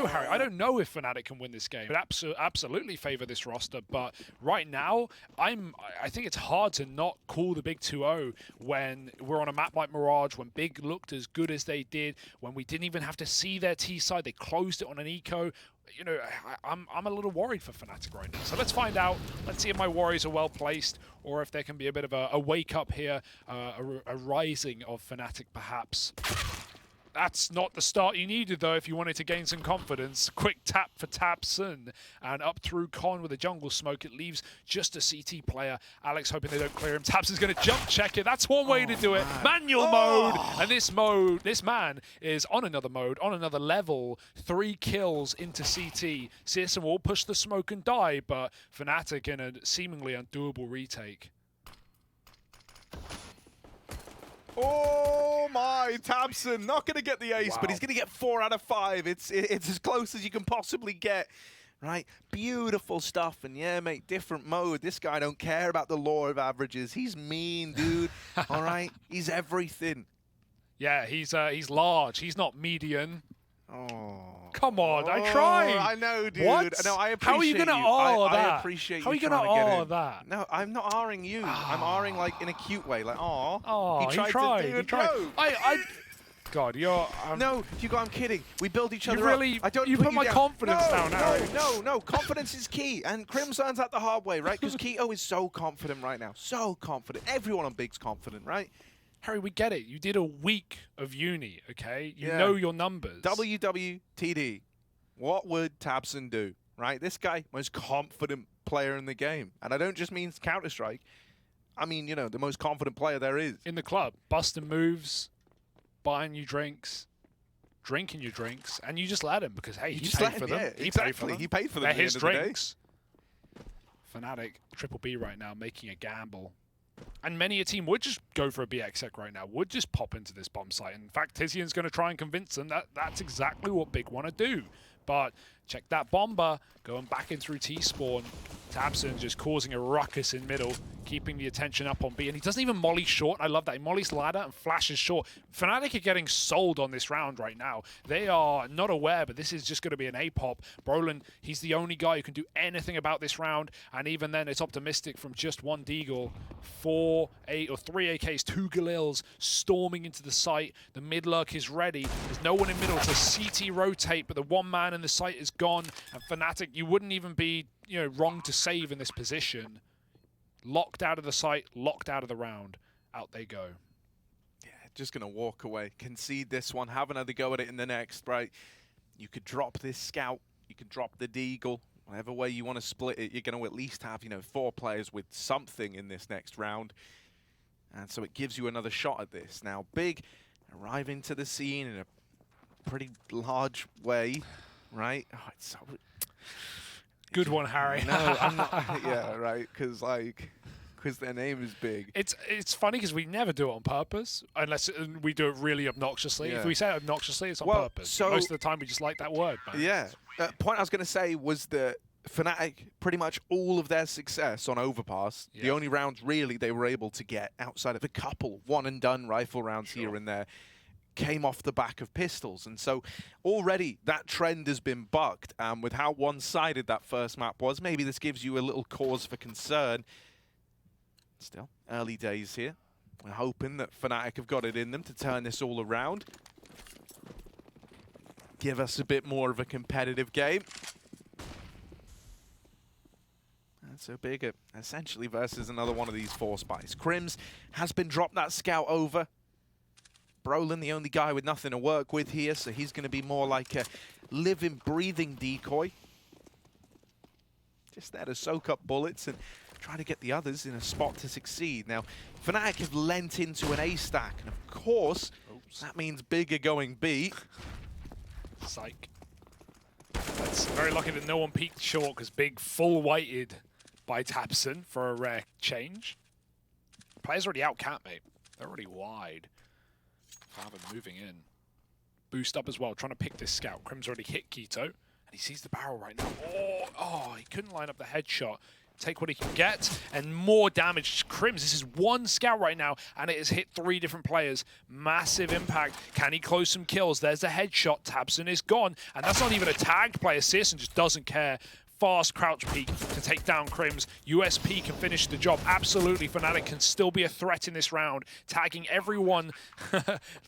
know, Harry. I don't know if Fnatic can win this game. But absolutely favor this roster. But right now, I think it's hard to not call the big 2-0 when we're on a map like Mirage, when Big looked as good as they did, when we didn't even have to see their T side. They closed it on an eco. You know, I'm a little worried for Fnatic right now. So let's find out. Let's see if my worries are well placed, or if there can be a bit of a wake up here, a rising of Fnatic perhaps. That's not the start you needed, though, if you wanted to gain some confidence. Quick tap for Tabson, and up through Con with a jungle smoke. It leaves just a CT player. Alex hoping they don't clear him. Tabson's going to jump check it. That's one way to do it. Manual mode. And this man is on another mode, on another level. 3 kills into CT. Searson will push the smoke and die, but Fnatic in a seemingly undoable retake. Oh my, Tabson not going to get the ace, but he's going to get 4 out of 5. It's as close as you can possibly get, right? Beautiful stuff, and yeah, mate, different mode. This guy don't care about the law of averages. He's mean, dude. All right, he's everything. Yeah, he's large. He's not median. Oh. Come on, I tried. I know, dude. What? No, I appreciate How are you going to R that? I appreciate How are you going going to R that? No, I'm not R'ing you. I'm R'ing like in a cute way, like, aw. Oh, he tried. He tried. No. God, you're... No, Hugo, I'm kidding. We build each other really, up. I don't you put my down. confidence down, Harry. No. Confidence is key. And Crims learns that the hard way, right? Because Keto is so confident right now. So confident. Everyone on Big's confident, right? Harry, we get it. You did a week of uni, okay? You know your numbers. WWTD. What would Tabson do, right? This guy, most confident player in the game. And I don't just mean Counter-Strike. I mean, you know, the most confident player there is. In the club. Busting moves, buying you drinks, drinking your drinks, and you just let him because, hey, he paid for them. Yeah, exactly. He paid for them. They're his drinks. Fnatic, Triple B right now, making a gamble. And many a team would just go for a BXEC right now, would just pop into this bomb site. In fact, Tizian's going to try and convince them that that's exactly what Big want to do. But check that Bomber going back in through T-spawn. Tabson just causing a ruckus in middle, keeping the attention up on B. And he doesn't even molly short. I love that. He mollies ladder and flashes short. Fnatic are getting sold on this round right now. They are not aware, but this is just going to be an A-pop. Brolin, he's the only guy who can do anything about this round. And even then, it's optimistic from just one Deagle. 3 AKs, 2 Galils storming into the site. The mid lurk is ready. There's no one in middle. It's a CT rotate, but the one man in the site is gone. And Fnatic, you wouldn't even be wrong to save in this position. Locked out of the site, locked out of the round. Out they go. Yeah, just going to walk away. Concede this one, have another go at it in the next, right? You could drop this scout, you could drop the Deagle. Whatever way you want to split it, you're going to at least have, 4 players with something in this next round. And so it gives you another shot at this. Now, Big arriving to the scene in a pretty large way, right? Oh, it's so... Good one, Harry. No, I'm not. Yeah, right. Because their name is Big. It's funny because we never do it on purpose unless we do it really obnoxiously. Yeah. If we say it obnoxiously, it's on purpose. So most of the time, we just like that word, man. Yeah. Point I was going to say was that Fnatic, pretty much all of their success on Overpass, the only rounds really they were able to get outside of a couple one-and-done rifle rounds here and there, came off the back of pistols. And so already that trend has been bucked. With how one-sided that first map was, maybe this gives you a little cause for concern. Still, early days here. We're hoping that Fnatic have got it in them to turn this all around. Give us a bit more of a competitive game. And so Big, essentially versus another one of these 4 spies. Crims has been dropped that scout over. Brolin, the only guy with nothing to work with here, so he's going to be more like a living, breathing decoy. Just there to soak up bullets and try to get the others in a spot to succeed. Now, Fnatic have lent into an A stack, and of course, that means Big are going B. Psych. That's very lucky that no one peeked short because Big full whited by Tabson for a rare change. Players already out cat, mate. They're already wide. Favin moving in. Boost up as well, trying to pick this scout. Crim's already hit Keto, and he sees the barrel right now. Oh, he couldn't line up the headshot. take what he can get, and more damage. Crims, this is one scout right now, and it has hit 3 different players. Massive impact. Can he close some kills? There's a headshot. tabseN is gone, and that's not even a tagged player. tabseN just doesn't care. Fast crouch peek to take down Crims. USP can finish the job. Absolutely, Fnatic can still be a threat in this round, tagging everyone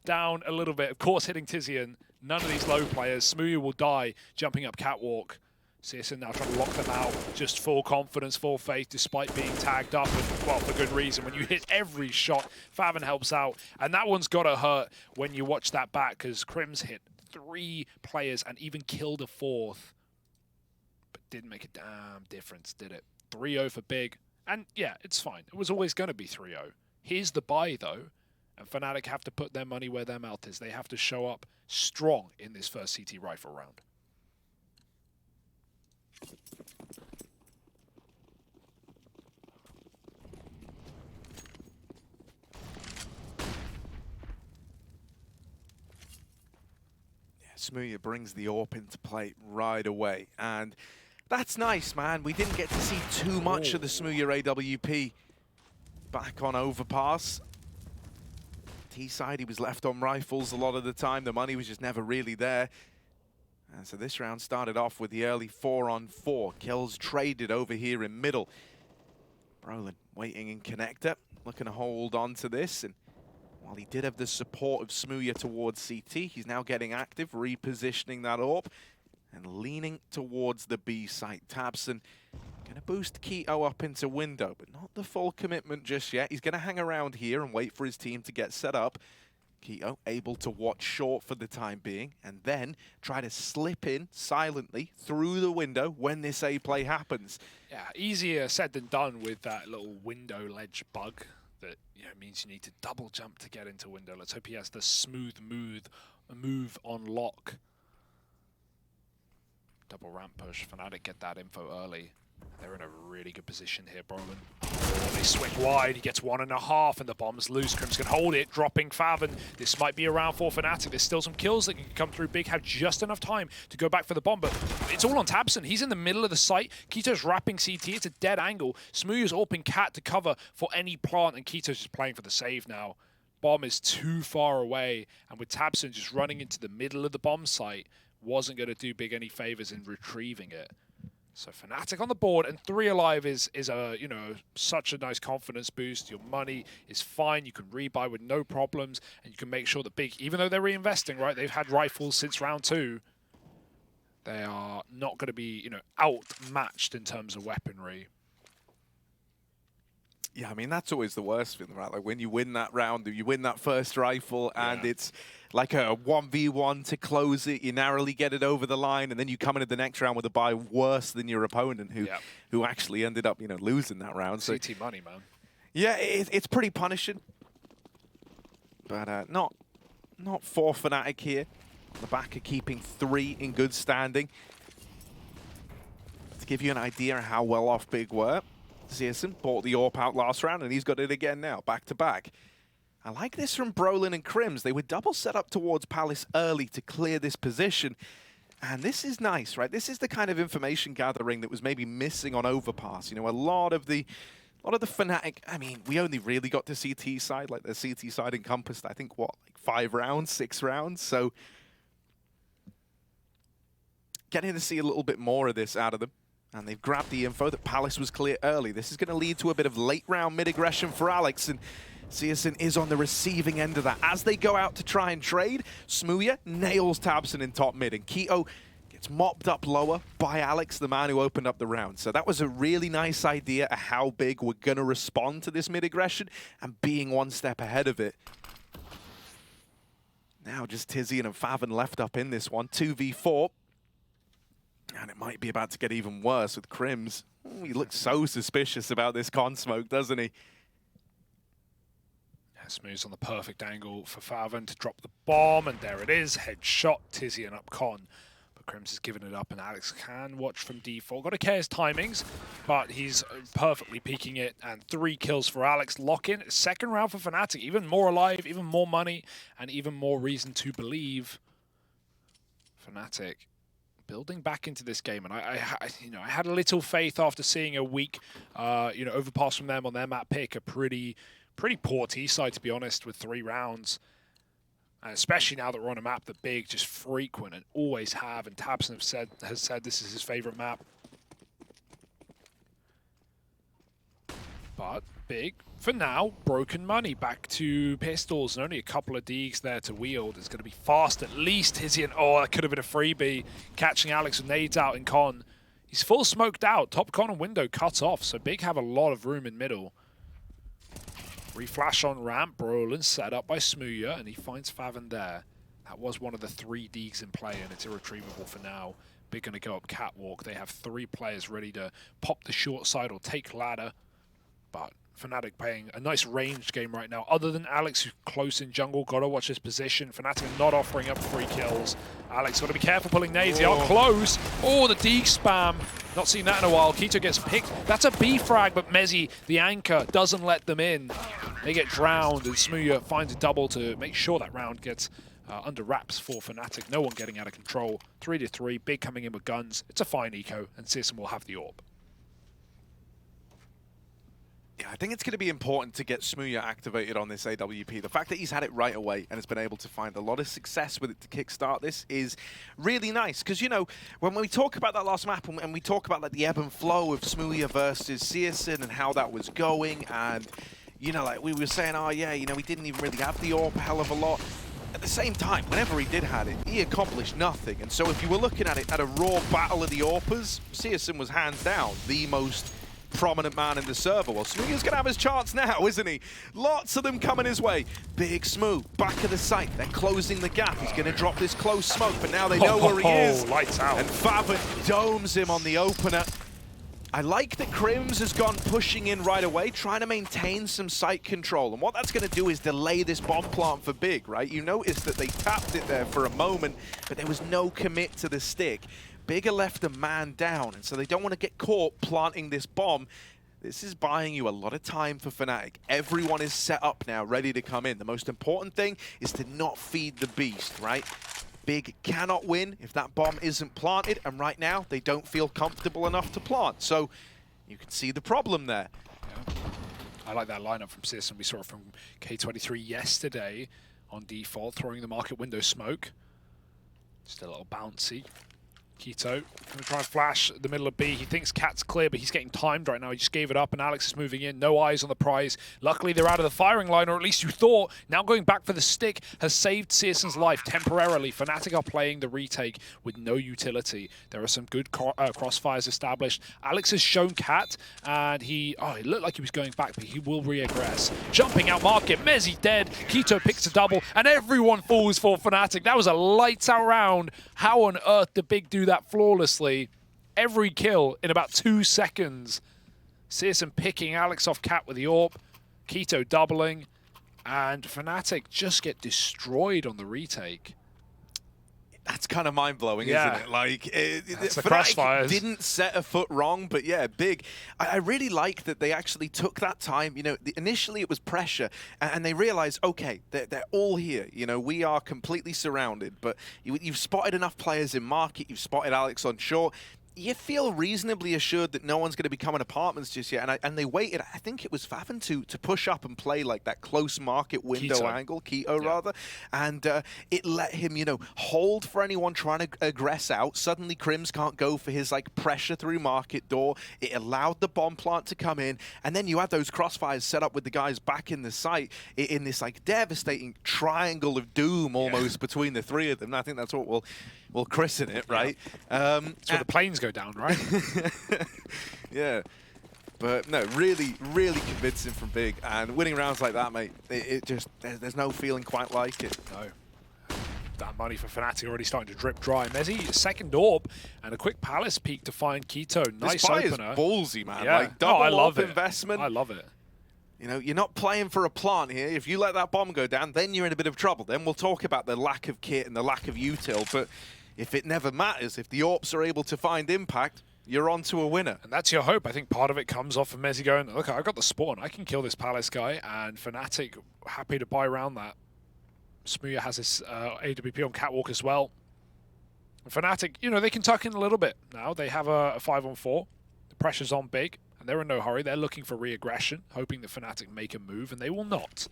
down a little bit. Of course, hitting Tizian. None of these low players. Smooya will die, jumping up catwalk. tabseN now trying to lock them out. Just full confidence, full faith, despite being tagged up, and, well, for good reason. When you hit every shot, faveN helps out. And that one's got to hurt when you watch that back, because Crims hit 3 players and even killed a 4th. But didn't make a damn difference, did it? 3-0 for Big. And yeah, it's fine. It was always going to be 3-0. Here's the buy, though. And Fnatic have to put their money where their mouth is. They have to show up strong in this first CT rifle round. Smooya brings the AWP into play right away, and that's nice, man. We didn't get to see too much of the Smooya AWP back on Overpass. T-side, he was left on rifles a lot of the time. The money was just never really there. And so this round started off with the early 4-on-4. Kills traded over here in middle. Brolin waiting in connector, looking to hold on to this. And while he did have the support of Smooya towards CT, he's now getting active, repositioning that AWP and leaning towards the B site. tabseN going to boost Keto up into window, but not the full commitment just yet. He's going to hang around here and wait for his team to get set up. Keto able to watch short for the time being, and then try to slip in silently through the window when this A play happens. Yeah, easier said than done with that little window ledge bug that means you need to double jump to get into window. Let's hope he has the smooth move on lock. Double ramp push. Fnatic get that info early. They're in a really good position here, Brolin. Oh, they swing wide. He gets 1.5, and the bomb's loose. Crims can hold it, dropping faveN. This might be a round for Fnatic. There's still some kills that can come through. Big have just enough time to go back for the bomb, but it's all on tabseN. He's in the middle of the site. Keto's wrapping CT. It's a dead angle. Smooya's AWPing Cat to cover for any plant, and Keto's just playing for the save now. Bomb is too far away, and with tabseN just running into the middle of the bomb site, wasn't going to do Big any favors in retrieving it. So Fnatic on the board, and 3 alive is a such a nice confidence boost. Your money is fine. You can rebuy with no problems, and you can make sure that Big, even though they're reinvesting, right? They've had rifles since round 2. They are not going to be outmatched in terms of weaponry. Yeah, I mean, that's always the worst thing, right? Like when you win that round, you win that first rifle, and it's like a 1v1 to close it. You narrowly get it over the line, and then you come into the next round with a buy worse than your opponent, who actually ended up, losing that round. So CT money, man. Yeah, it's pretty punishing, but not for Fnatic here. The back are keeping 3 in good standing. To give you an idea of how well off Big were, tabseN bought the AWP out last round, and he's got it again now, back to back. I like this from Brolin and Crims. They were double set up towards Palace early to clear this position. And this is nice, right? This is the kind of information gathering that was maybe missing on Overpass. A lot of the Fnatic, I mean, we only really got to CT side, like the CT side encompassed, I think, what, like 5 rounds, 6 rounds? So getting to see a little bit more of this out of them. And they've grabbed the info that Palace was clear early. This is going to lead to a bit of late round mid-aggression for Alex, and tabseN is on the receiving end of that. As they go out to try and trade, Smooya nails tabseN in top mid, and Keto gets mopped up lower by Alex, the man who opened up the round. So that was a really nice idea of how Big we're going to respond to this mid-aggression, and being one step ahead of it. Now just Tizian and faveN left up in this one, 2v4. And it might be about to get even worse with Crims. Ooh, he looks so suspicious about this con smoke, doesn't he? Smooth's on the perfect angle for faveN to drop the bomb, and there it is. Headshot, Tizian up con. But Crims has given it up, and Alex can watch from D4. Got to care his timings, but he's perfectly peeking it, and 3 kills for Alex. Lock in. Second round for Fnatic. Even more alive, even more money, and even more reason to believe Fnatic building back into this game, and I had a little faith after seeing a weak, overpass from them on their map pick, a pretty poor T side, to be honest, with 3 rounds. And especially now that we're on a map that Big just frequent and always have, and Tabson has said this is his favorite map. But Big, for now, broken money back to pistols, and only a couple of Deegs there to wield. It's going to be fast at least. Tizian, oh, that could have been a freebie. Catching Alex with nades out in con. He's full smoked out. Top con and window cut off, so Big have a lot of room in middle. Reflash on ramp, Brolin set up by Smooya, and he finds Faven there. That was one of the 3 Deegs in play, and it's irretrievable for now. Big going to go up catwalk. They have 3 players ready to pop the short side or take ladder. But Fnatic playing a nice ranged game right now. Other than Alex, who's close in jungle, gotta watch his position. Fnatic not offering up 3 kills. Alex gotta be careful pulling nades. They are close. Oh, the Deeg spam. Not seen that in a while. Keto gets picked. That's a B frag, but Mezzy, the anchor, doesn't let them in. They get drowned, and Smooya finds a double to make sure that round gets under wraps for Fnatic. No one getting out of control. 3-3, Big coming in with guns. It's a fine eco, and Searson will have the AWP. Yeah, I think it's going to be important to get Smooya activated on this AWP. The fact that he's had it right away and has been able to find a lot of success with it to kickstart this is really nice. Because, you know, when we talk about that last map and we talk about like the ebb and flow of Smooya versus Searson and how that was going, and, you know, like we were saying, oh yeah, you know, we didn't even really have the AWP a hell of a lot. At the same time, whenever he did have it, he accomplished nothing. And so if you were looking at it at a raw battle of the AWPers, Searson was hands down the most prominent man in the server. Well, Smooya's going to have his chance now, isn't he? Lots of them coming his way. Big Smoo, back of the site. They're closing the gap. He's going to drop this close smoke, but now they know where he is. Lights out. And Faven domes him on the opener. I like that Crims has gone pushing in right away, trying to maintain some site control. And what that's going to do is delay this bomb plant for Big, right? You notice that they tapped it there for a moment, but there was no commit to the stick. Bigger left a man down, and so they don't want to get caught planting this bomb. This is buying you a lot of time for Fnatic. Everyone is set up now, ready to come in. The most important thing is to not feed the beast, right? Big cannot win if that bomb isn't planted, and right now they don't feel comfortable enough to plant. So you can see the problem there. Yeah. I like that lineup from Searson. We saw it from K23 yesterday on default, throwing the market window smoke. Just a little bouncy. Keto going to try and flash the middle of B. He thinks Cat's clear, but he's getting timed right now. He just gave it up, and Alex is moving in. No eyes on the prize. Luckily, they're out of the firing line, or at least you thought. Now going back for the stick has saved Searson's life temporarily. Fnatic are playing the retake with no utility. There are some good crossfires established. Alex has shown Cat, and it looked like he was going back, but he will re-aggress. Jumping out market, Mezzy dead. Keto picks a double, and everyone falls for Fnatic. That was a lights-out round. How on earth did Big do that flawlessly? Every kill in about 2 seconds. Searson picking Alex off Cat with the AWP. Keto doubling. And Fnatic just get destroyed on the retake. That's kind of mind-blowing, isn't it? Like, Fnatic didn't set a foot wrong, but yeah, Big. I really like that they actually took that time. You know, initially it was pressure, and they realized, okay, they're all here. You know, we are completely surrounded, but you've spotted enough players in market, you've spotted Alex on short. You feel reasonably assured that no one's going to be coming apartments just yet, and they waited. I think it was Faven to push up and play like that close market window angle, Keto rather, and it let him, you know, hold for anyone trying to aggress out. Suddenly, Crims can't go for his like pressure through market door. It allowed the bomb plant to come in, and then you had those crossfires set up with the guys back in the site in this like devastating triangle of doom almost between the 3 of them. And I think that's what we'll christen it, right? That's where the planes go down, right? Yeah. But no, really, really convincing from Big. And winning rounds like that, mate, it just, there's no feeling quite like it. No. That money for Fnatic already starting to drip dry. Mezzy, second AWP, and a quick Palace peek to find Keto. Nice opener. This buy is ballsy, man. Yeah. Like, double I love AWP investment. I love it. You know, you're not playing for a plant here. If you let that bomb go down, then you're in a bit of trouble. Then we'll talk about the lack of kit and the lack of util. But if it never matters, if the AWPs are able to find impact, you're on to a winner. And that's your hope. I think part of it comes off of Mezzy going, look, I've got the spawn. I can kill this Palace guy. And Fnatic happy to buy around that. Smooya has his AWP on Catwalk as well. Fnatic, you know, they can tuck in a little bit now. They have a 5-on-4. The pressure's on big, and they're in no hurry. They're looking for re-aggression, hoping that Fnatic make a move, and they will not.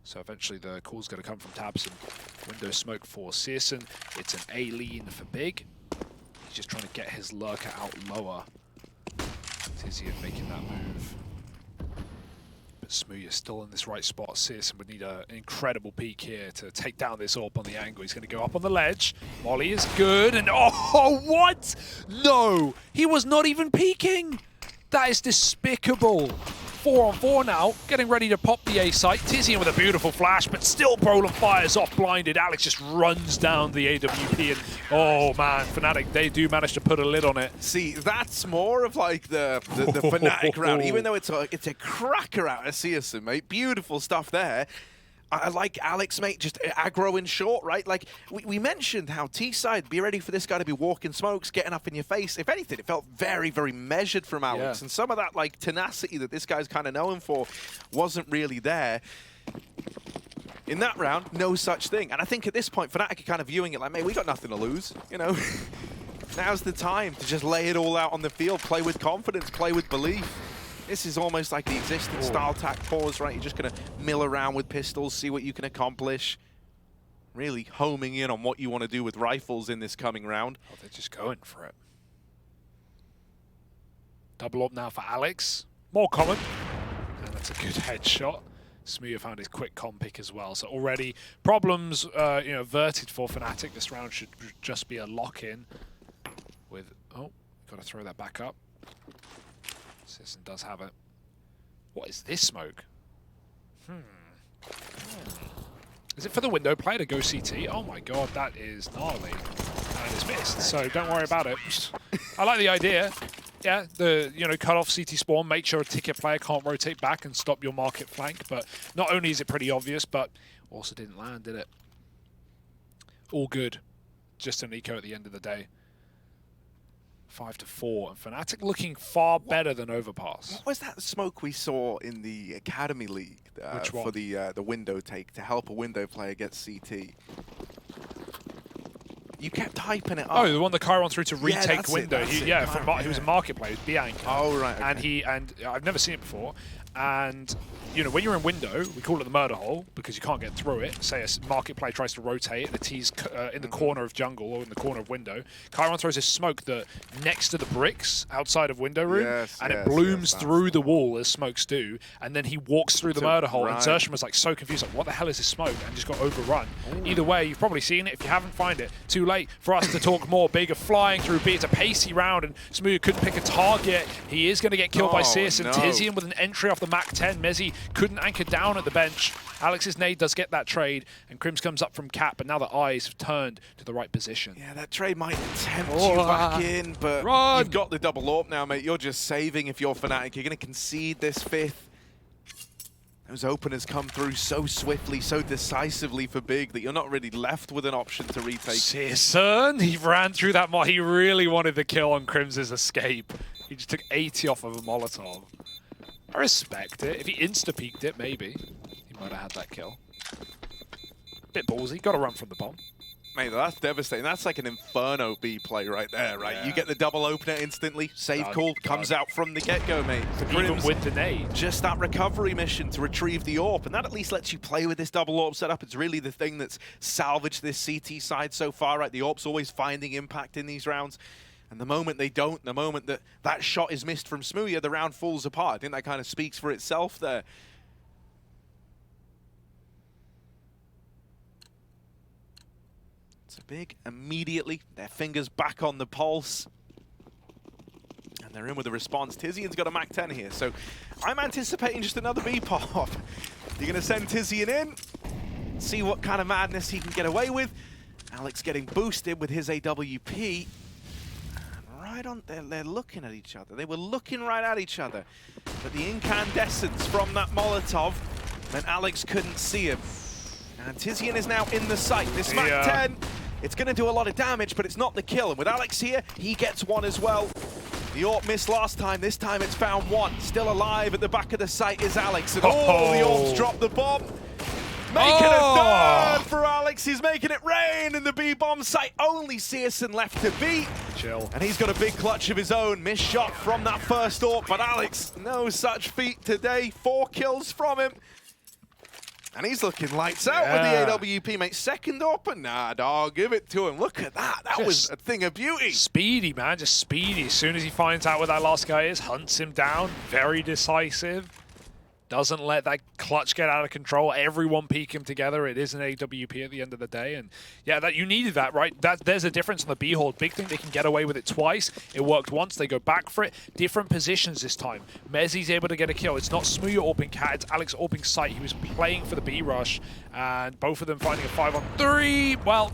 So eventually the call's going to come from Tabs and window smoke for Searson. It's an A lean for big. He's just trying to get his lurker out lower. Tizian making that move. But Smooth's still in this right spot. Searson would need an incredible peek here to take down this AWP on the angle. He's going to go up on the ledge. Molly is good, and oh, what? No, he was not even peeking. That is despicable. 4-on-4 now, getting ready to pop the A site. Tizian with a beautiful flash, but still Brolin fires off blinded. Alex just runs down the AWP, and oh man, Fnatic, they do manage to put a lid on it. See, that's more of like the Fnatic round, even though it's a cracker out of Searson, mate. Beautiful stuff there. I like Alex, mate, just aggro in short, right? Like, we mentioned how T-side, be ready for this guy to be walking smokes, getting up in your face. If anything, it felt very, very measured from Alex. And some of that, like, tenacity that this guy's kind of known for wasn't really there. In that round, no such thing. And I think at this point, Fnatic are kind of viewing it like, mate, we got nothing to lose, you know? Now's the time to just lay it all out on the field, play with confidence, play with belief. This is almost like the existing style tac pause, right? You're just going to mill around with pistols, see what you can accomplish. Really homing in on what you want to do with rifles in this coming round. Oh, they're just going for it. Double up now for Alex. More common. And that's a good headshot. Smooth found his quick comp pick as well. So already problems you know, averted for Fnatic. This round should just be a lock-in with... Oh, got to throw that back up. Searson does have it. What is this smoke? Is it for the window play to go CT? Oh my god, that is gnarly. And it's missed, so don't worry about it. I like the idea. Yeah, cut off CT spawn, make sure a ticket player can't rotate back and stop your market flank. But not only is it pretty obvious, but also didn't land, did it? All good. Just an eco at the end of the day. 5-4, and Fnatic looking far better than Overpass. What was that smoke we saw in the Academy League for the window take to help a window player get CT? You kept hyping it up. Oh, the one that Chiron threw to retake window. He was a market player, he was B-anchor. Oh, right. Okay. And I've never seen it before. And you know, when you're in window, we call it the murder hole because you can't get through it. Say a market player tries to rotate and the T's in the corner of jungle or in the corner of window. Chiron throws a smoke next to the bricks outside of window room, and it blooms through the wall as smokes do. And then he walks through the murder hole, and Zershman was like so confused, like what the hell is this smoke? And just got overrun. Either way, you've probably seen it. If you haven't, find it. Too late for us to talk more. Big are flying through B. It's a pacey round, and Smooth couldn't pick a target. He is going to get killed by Searson. Tizian with an entry off the Mac 10. Mezzi couldn't anchor down at the bench. Alex's nade does get that trade, and Crims comes up from cap, but now the eyes have turned to the right position. Yeah, that trade might tempt you back in, but you've got the double AWP now, mate. You're just saving if you're Fnatic. You're going to concede this fifth. Those openers come through so swiftly, so decisively for Big that you're not really left with an option to retake. Searson, he ran through that. He really wanted the kill on Crims's escape. He just took 80 off of a Molotov. I respect it. If he insta-peeked it, maybe he might have had that kill. Bit ballsy. Got to run from the bomb. Mate, that's devastating. That's like an Inferno B play right there, right? Yeah. You get the double opener instantly. Save call comes out from the get-go, mate. Even with the nade. Just that recovery mission to retrieve the AWP, and that at least lets you play with this double AWP setup. It's really the thing that's salvaged this CT side so far, right? The AWP's always finding impact in these rounds. And the moment they don't, the moment that shot is missed from Smoothie, the round falls apart. I think that kind of speaks for itself there. So Big immediately, their fingers back on the pulse. And they're in with a response. Tizian's got a Mac 10 here, so I'm anticipating just another B pop. You're going to send Tizian in, see what kind of madness he can get away with. Alex getting boosted with his AWP. Right on, they're looking at each other. They were looking right at each other. But the incandescence from that Molotov meant Alex couldn't see him. And Tizian is now in the sight. This Mac 10, it's going to do a lot of damage, but it's not the kill. And with Alex here, he gets one as well. The AWP missed last time. This time it's found one. Still alive at the back of the site is Alex. And the AWP's dropped the bomb. Making a third for Alex. He's making it rain in the B bomb site. Only Searson left to beat. Chill. And he's got a big clutch of his own. Missed shot from that first AWP, but Alex, no such feat today. 4 kills from him. And he's looking lights out with the AWP, mate. Second AWP, nah, dog, give it to him. Look at that. That was a thing of beauty. Speedy, man, just speedy. As soon as he finds out where that last guy is, hunts him down. Very decisive. Doesn't let that clutch get out of control. Everyone peek him together. It is an AWP at the end of the day. And yeah, that you needed that, right? There's a difference on the B hold. Big thing, they can get away with it twice. It worked once. They go back for it. Different positions this time. Mezzi's able to get a kill. It's not Smooya AWPing Cat. It's Alex AWPing Sight. He was playing for the B rush. And both of them finding a 5-on-3. Well,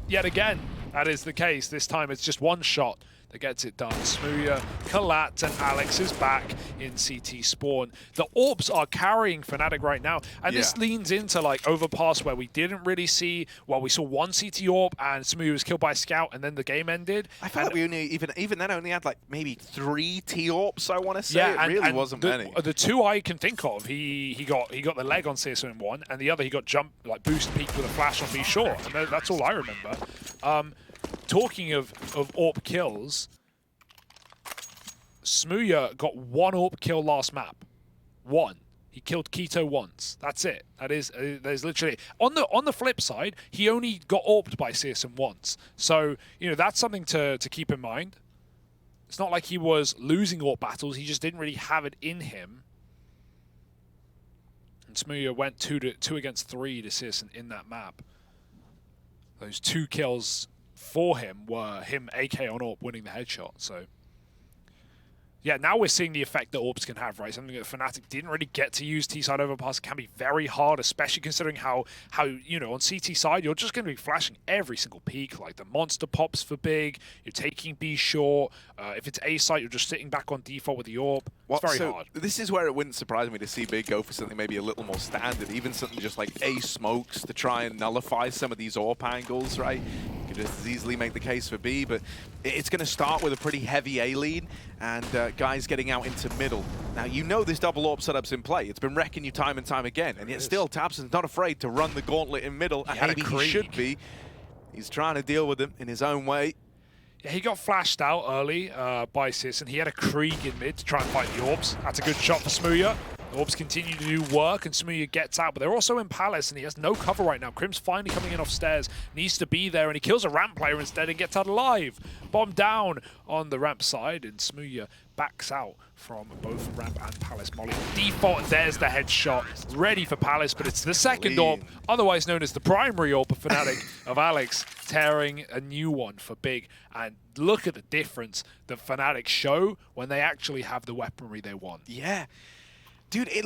yet again, that is the case. This time it's just one shot that gets it done. Smooya, Kalat, and Alex is back in CT spawn. The AWPs are carrying Fnatic right now, and this leans into like Overpass, where we didn't really see. Well, we saw one CT AWP, and Smooya was killed by a scout, and then the game ended. I felt like we only even then only had like maybe 3 T AWPs. I want to say it really wasn't many. The 2 I can think of, he got the leg on CSO in 1, and the other he got jump like boost peak with a flash on B short, and that's all I remember. Talking of AWP kills, Smooya got 1 AWP kill last map. 1. He killed Keto once. That's it. That is, there's literally on the flip side, he only got AWP'd by Searson once. So you know that's something to keep in mind. It's not like he was losing AWP battles. He just didn't really have it in him. And Smooya went 2 against 3 to Searson in that map. Those 2 kills for him were him AK on AWP winning the headshot. So yeah, now we're seeing the effect that AWPs can have, right? Something that Fnatic didn't really get to use T-side overpass. It can be very hard, especially considering how you know, on CT side, you're just going to be flashing every single peak. Like the monster pops for big, you're taking B short. If it's A site, you're just sitting back on default with the AWP. It's very hard. This is where it wouldn't surprise me to see Big go for something maybe a little more standard, even something just like A smokes to try and nullify some of these AWP angles, right? You could just as easily make the case for B, but it's going to start with a pretty heavy A lead and guys getting out into middle. Now, you know this double AWP setup's in play. It's been wrecking you time and time again, and yet still tabseN's not afraid to run the gauntlet in middle, and maybe he should be. He's trying to deal with them in his own way. Yeah, he got flashed out early by Sis, and he had a Krieg in mid to try and fight the AWPs. That's a good shot for Smooya. The AWPs continue to do work, and Smooya gets out, but they're also in Palace, and he has no cover right now. Crim's finally coming in off stairs, needs to be there, and he kills a ramp player instead and gets out alive. Bomb down on the ramp side, and Smooya backs out from both ramp and Palace. Molly default, there's the headshot, ready for Palace, but it's the second AWP, otherwise known as the primary AWP of Fnatic, of Alex, tearing a new one for Big. And look at the difference that Fnatic show when they actually have the weaponry they want. Yeah. Dude, it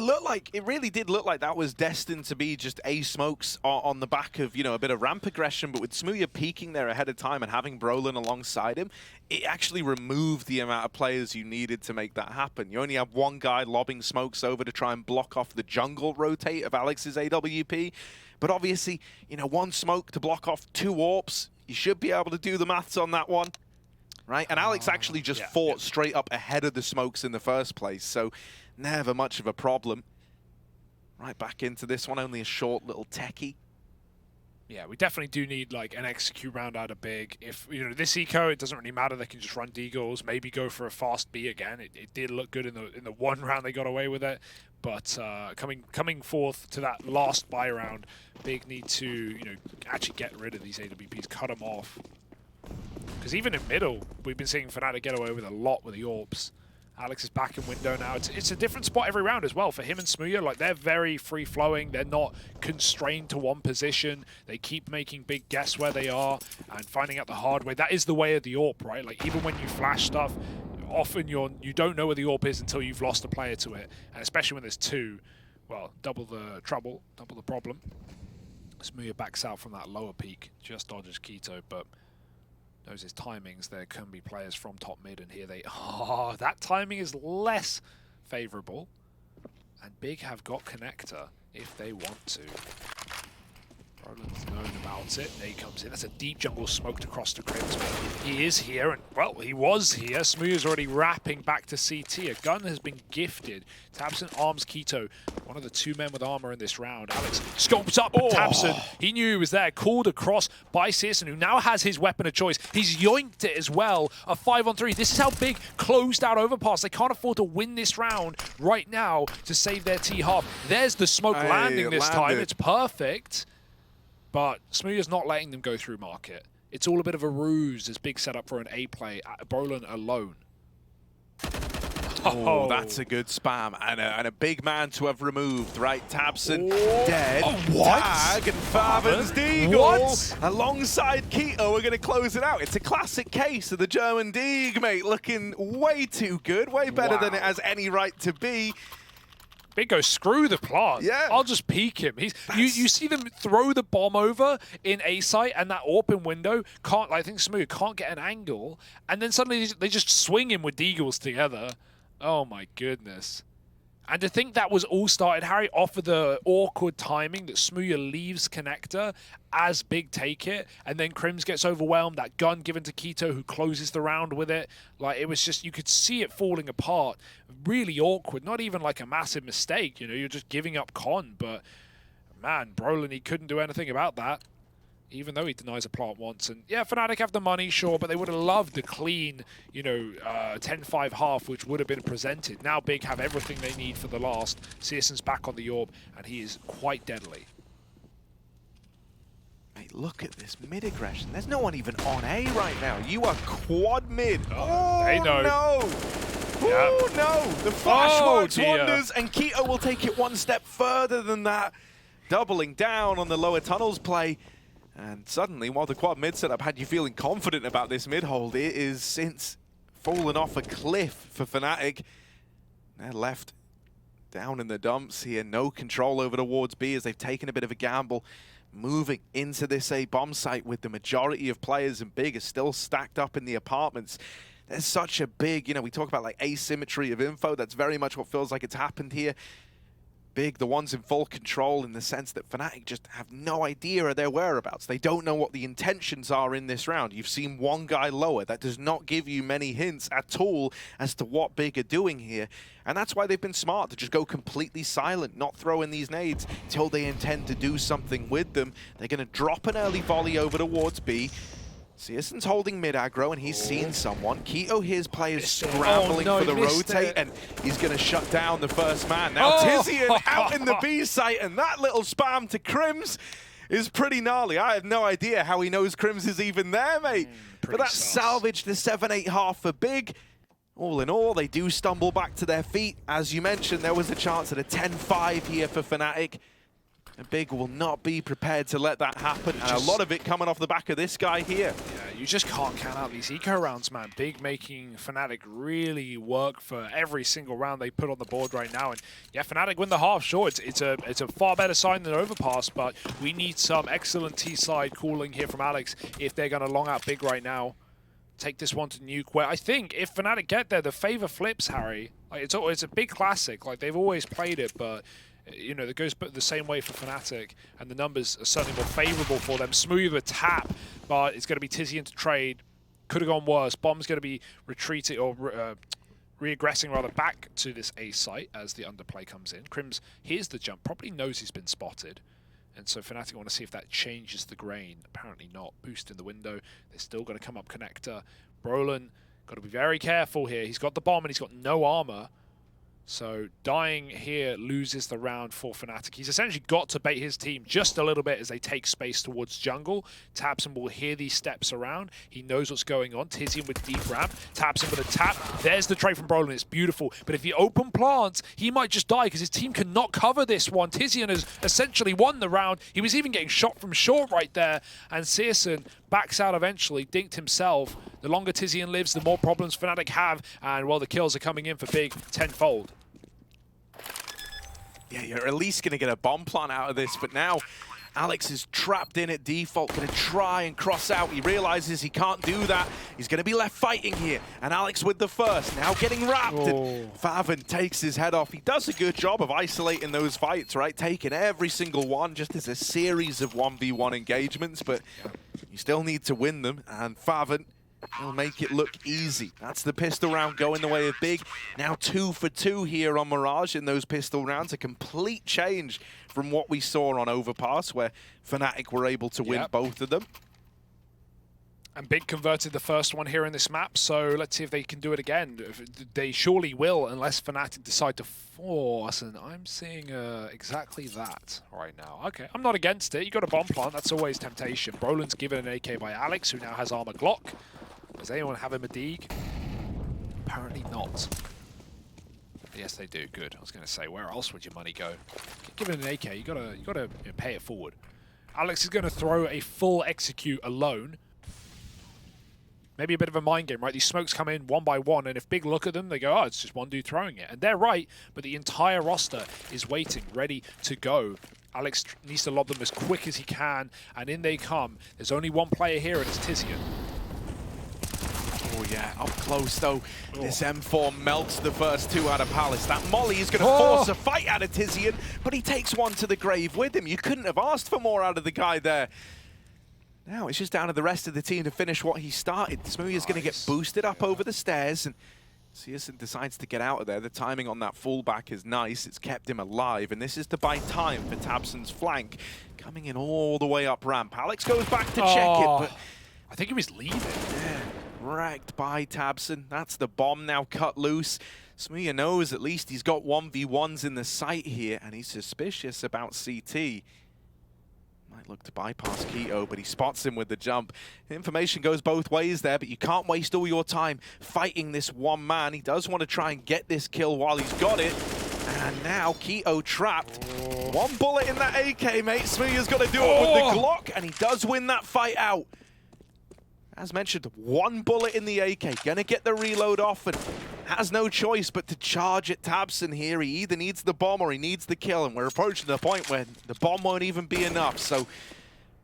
really did look like that was destined to be just A smokes on the back of, you know, a bit of ramp aggression, but with Smooya peeking there ahead of time and having Brolin alongside him, it actually removed the amount of players you needed to make that happen. You only have one guy lobbing smokes over to try and block off the jungle rotate of Alex's AWP, but obviously, you know, 1 smoke to block off 2 AWPs, you should be able to do the maths on that one. Right, and Alex actually just fought straight up ahead of the smokes in the first place, so never much of a problem. Right back into this one, only a short little techie. Yeah, we definitely do need like an execute round out of Big. If you know this eco, it doesn't really matter. They can just run deagles, maybe go for a fast B again. It did look good in the 1 round they got away with it, but coming forth to that last buy round, Big need to actually get rid of these AWPs, cut them off. Because even in middle, we've been seeing Fnatic get away with a lot with the AWPs. Alex is back in window now. It's a different spot every round as well for him and Smooya. Like, they're very free-flowing. They're not constrained to one position. They keep making Big guess where they are and finding out the hard way. That is the way of the AWP, right? Like, even when you flash stuff, often you don't know where the AWP is until you've lost a player to it. And especially when there's 2, well, double the trouble, double the problem. Smooya backs out from that lower peak, just dodges Keto, but knows his timings. There can be players from top mid, and here they are. That timing is less favorable, and Big have got connector if they want to. Brolin's known about it. There he comes in. That's a deep jungle smoked across the crypt. He is here, and well, he was here. Smooth's already wrapping back to CT. A gun has been gifted. Tabson arms Quito, one of the two men with armor in this round. Alex scopes up Tabson. He knew he was there. Called across by Searson, who now has his weapon of choice. He's yoinked it as well. A 5-on-3. This is how big closed out overpass. They can't afford to win this round right now to save their T-half. There's the smoke landing this time. It's perfect. But Smooth is not letting them go through market. It's all a bit of a ruse, this big setup for an A play. Brolin alone. Oh, that's a good spam. And a big man to have removed, right? Tabson dead. Oh, what? Tag and Favin's Deagle alongside Quito are going to close it out. It's a classic case of the German Deagle, mate, looking way too good, way better than it has any right to be. Big goes, screw the plant. Yeah. I'll just peek him. You see them throw the bomb over in A site, and that open window can't. I think Smooth can't get an angle, and then suddenly they just swing him with Deagles together. Oh my goodness! And to think that was all started, Harry, off of the awkward timing that Smooya leaves connector as Big take it, and then Crims gets overwhelmed, that gun given to Quito who closes the round with it. Like, it was just, you could see it falling apart. Really awkward, not even like a massive mistake, you know, you're just giving up con, but man, Brolin, he couldn't do anything about that. Even though he denies a plant once. And yeah, Fnatic have the money, sure, but they would have loved the clean, you know, 10-5 half, which would have been presented. Now Big have everything they need for the last. Searson's back on the orb, and he is quite deadly. Mate, look at this mid aggression. There's no one even on A right now. You are quad mid. Oh, they know. No. Yeah. Oh, no. The flash works dear. wonders, and Quito will take it one step further than that. Doubling down on the lower tunnels play. And suddenly, while the quad mid setup had you feeling confident about this mid hold, it is since fallen off a cliff for Fnatic. They're left down in the dumps here. No control over towards B as they've taken a bit of a gamble. Moving into this A bomb site with the majority of players, and Big is still stacked up in the apartments. There's such a big, you know, we talk about like asymmetry of info. That's very much what feels like it's happened here. Big, the ones in full control in the sense that Fnatic just have no idea of their whereabouts. They don't know what the intentions are in this round. You've seen one guy lower. That does not give you many hints at all as to what Big are doing here. And that's why they've been smart to just go completely silent, not throw in these nades till they intend to do something with them. They're going to drop an early volley over towards B. Searson's holding mid aggro, and he's seen someone. Quito hears players scrambling for the rotate, and he's going to shut down the first man. Now Tizian out in the B site, and that little spam to Crims is pretty gnarly. I have no idea how he knows Crims is even there, mate. But that salvaged the 7-8 half for Big. All in all, they do stumble back to their feet. As you mentioned, there was a chance at a 10-5 here for Fnatic. And Big will not be prepared to let that happen, and a lot of it coming off the back of this guy here. Yeah, you just can't count out these eco rounds, man. Big making Fnatic really work for every single round they put on the board right now. And yeah, Fnatic win the half, sure. It's a far better sign than Overpass, but we need some excellent T-side calling here from Alex if they're going to long out Big right now. Take this one to nuke, where I think if Fnatic get there, the favor flips, Harry. Like, it's a big classic. Like, they've always played it, but you know, it goes the same way for Fnatic, and the numbers are certainly more favorable for them. Smoother tap, but it's going to be Tizian to trade. Could have gone worse. Bomb's going to be retreating, or re-aggressing rather, back to this A site as the underplay comes in. Crims hears the jump, probably knows he's been spotted. And so Fnatic want to see if that changes the grain. Apparently not. Boost in the window. They're still going to come up connector. Brolin, got to be very careful here. He's got the bomb and he's got no armor. So dying here loses the round for Fnatic. He's essentially got to bait his team just a little bit as they take space towards jungle. Tabson will hear these steps around. He knows what's going on. Tizian with deep ramp. Tabson with a tap. There's the trade from Brolin. It's beautiful. But if he open plants, he might just die because his team cannot cover this one. Tizian has essentially won the round. He was even getting shot from short right there. And Searson backs out eventually, dinked himself. The longer Tizian lives, the more problems Fnatic have. And well, the kills are coming in for Big tenfold. Yeah, you're at least going to get a bomb plant out of this, but now Alex is trapped in at default, gonna try and cross out. He realizes he can't do that. He's gonna be left fighting here. And Alex with the first, now getting wrapped. And Faven takes his head off. He does a good job of isolating those fights, right? Taking every single one just as a series of 1v1 engagements, but you still need to win them. And Faven will make it look easy. That's the pistol round going the way of Big. Now 2 for 2 here on Mirage in those pistol rounds. A complete change from what we saw on Overpass, where Fnatic were able to win both of them. And Big converted the first one here in this map, so let's see if they can do it again. They surely will, unless Fnatic decide to force, and I'm seeing exactly that right now. Okay, I'm not against it. You got a bomb plant, that's always temptation. Brolin's given an AK by Alex, who now has armor Glock. Does anyone have him a Deeg? Apparently not. Yes, they do. Good. I was going to say, where else would your money go? Given an AK, you gotta pay it forward. Alex is going to throw a full execute alone. Maybe a bit of a mind game, right? These smokes come in one by one, and if Big look at them, they go, oh, it's just one dude throwing it. And they're right, but the entire roster is waiting, ready to go. Alex needs to lob them as quick as he can, and in they come. There's only one player here, and it's Tizian. Oh yeah, up close though. This M4 melts the first two out of Palace. That Molly is going to force a fight out of Tizian, but he takes one to the grave with him. You couldn't have asked for more out of the guy there. Now it's just down to the rest of the team to finish what he started. Smoothie is going to get boosted up over the stairs, and Searson decides to get out of there. The timing on that fallback is nice. It's kept him alive, and this is to buy time for Tabson's flank. Coming in all the way up ramp. Alex goes back to check it, but I think he was leaving. Yeah, wrecked by Tabson. That's the bomb now cut loose. Smoothie knows at least he's got 1v1s in the sight here, and he's suspicious about CT. Might look to bypass Keto, but he spots him with the jump. Information goes both ways there, but you can't waste all your time fighting this one man. He does want to try and get this kill while he's got it. And now Keto trapped. One bullet in that AK, mate. Smoothie's got to do it with the Glock, and he does win that fight out. As mentioned, one bullet in the AK. Gonna get the reload off and has no choice but to charge at Tabson here. He either needs the bomb or he needs the kill, and we're approaching the point where the bomb won't even be enough. So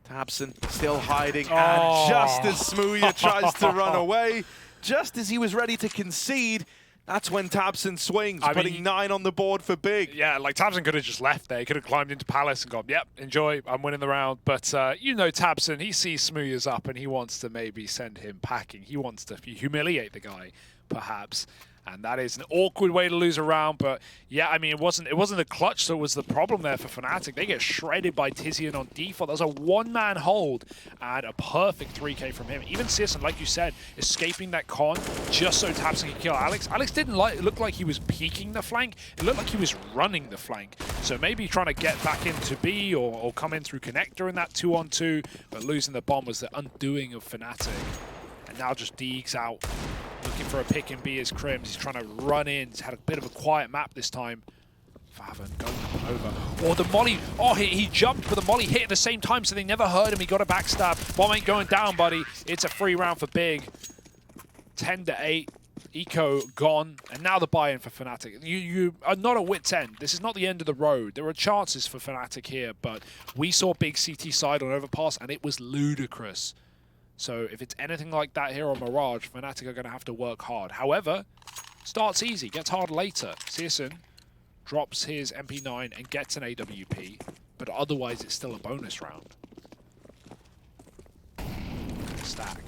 Tabson still hiding, and just as Smoothie tries to run away, just as he was ready to concede, that's when Tabson swings, putting 9 on the board for Big. Yeah, like Tabson could have just left there. He could have climbed into Palace and gone, yep, enjoy, I'm winning the round. But you know Tabson, he sees Smoothie up and he wants to maybe send him packing. He wants to humiliate the guy, perhaps. And that is an awkward way to lose a round, but yeah, I mean, it wasn't the clutch that was the problem there for Fnatic. They get shredded by Tizian on default. That was a one-man hold and a perfect 3K from him. Even Searson, like you said, escaping that con just so Tabson could kill Alex. Alex didn't look like he was peeking the flank. It looked like he was running the flank. So maybe trying to get back into B or come in through connector in that 2-on-2, but losing the bomb was the undoing of Fnatic. And now just Deegs out. Looking for a pick and B as Crims. He's trying to run in. He's had a bit of a quiet map this time. Faven going up and over. Oh, the molly. Oh, he jumped, but the molly hit at the same time, so they never heard him. He got a backstab. Bomb ain't going down, buddy. It's a free round for Big. 10-8. Eco gone. And now the buy-in for Fnatic. You are not at wit's end. This is not the end of the road. There are chances for Fnatic here, but we saw Big CT side on Overpass, and it was ludicrous. So if it's anything like that here on Mirage, Fnatic are going to have to work hard. However, starts easy, gets hard later. Searson drops his MP9 and gets an AWP, but otherwise it's still a bonus round. Stack.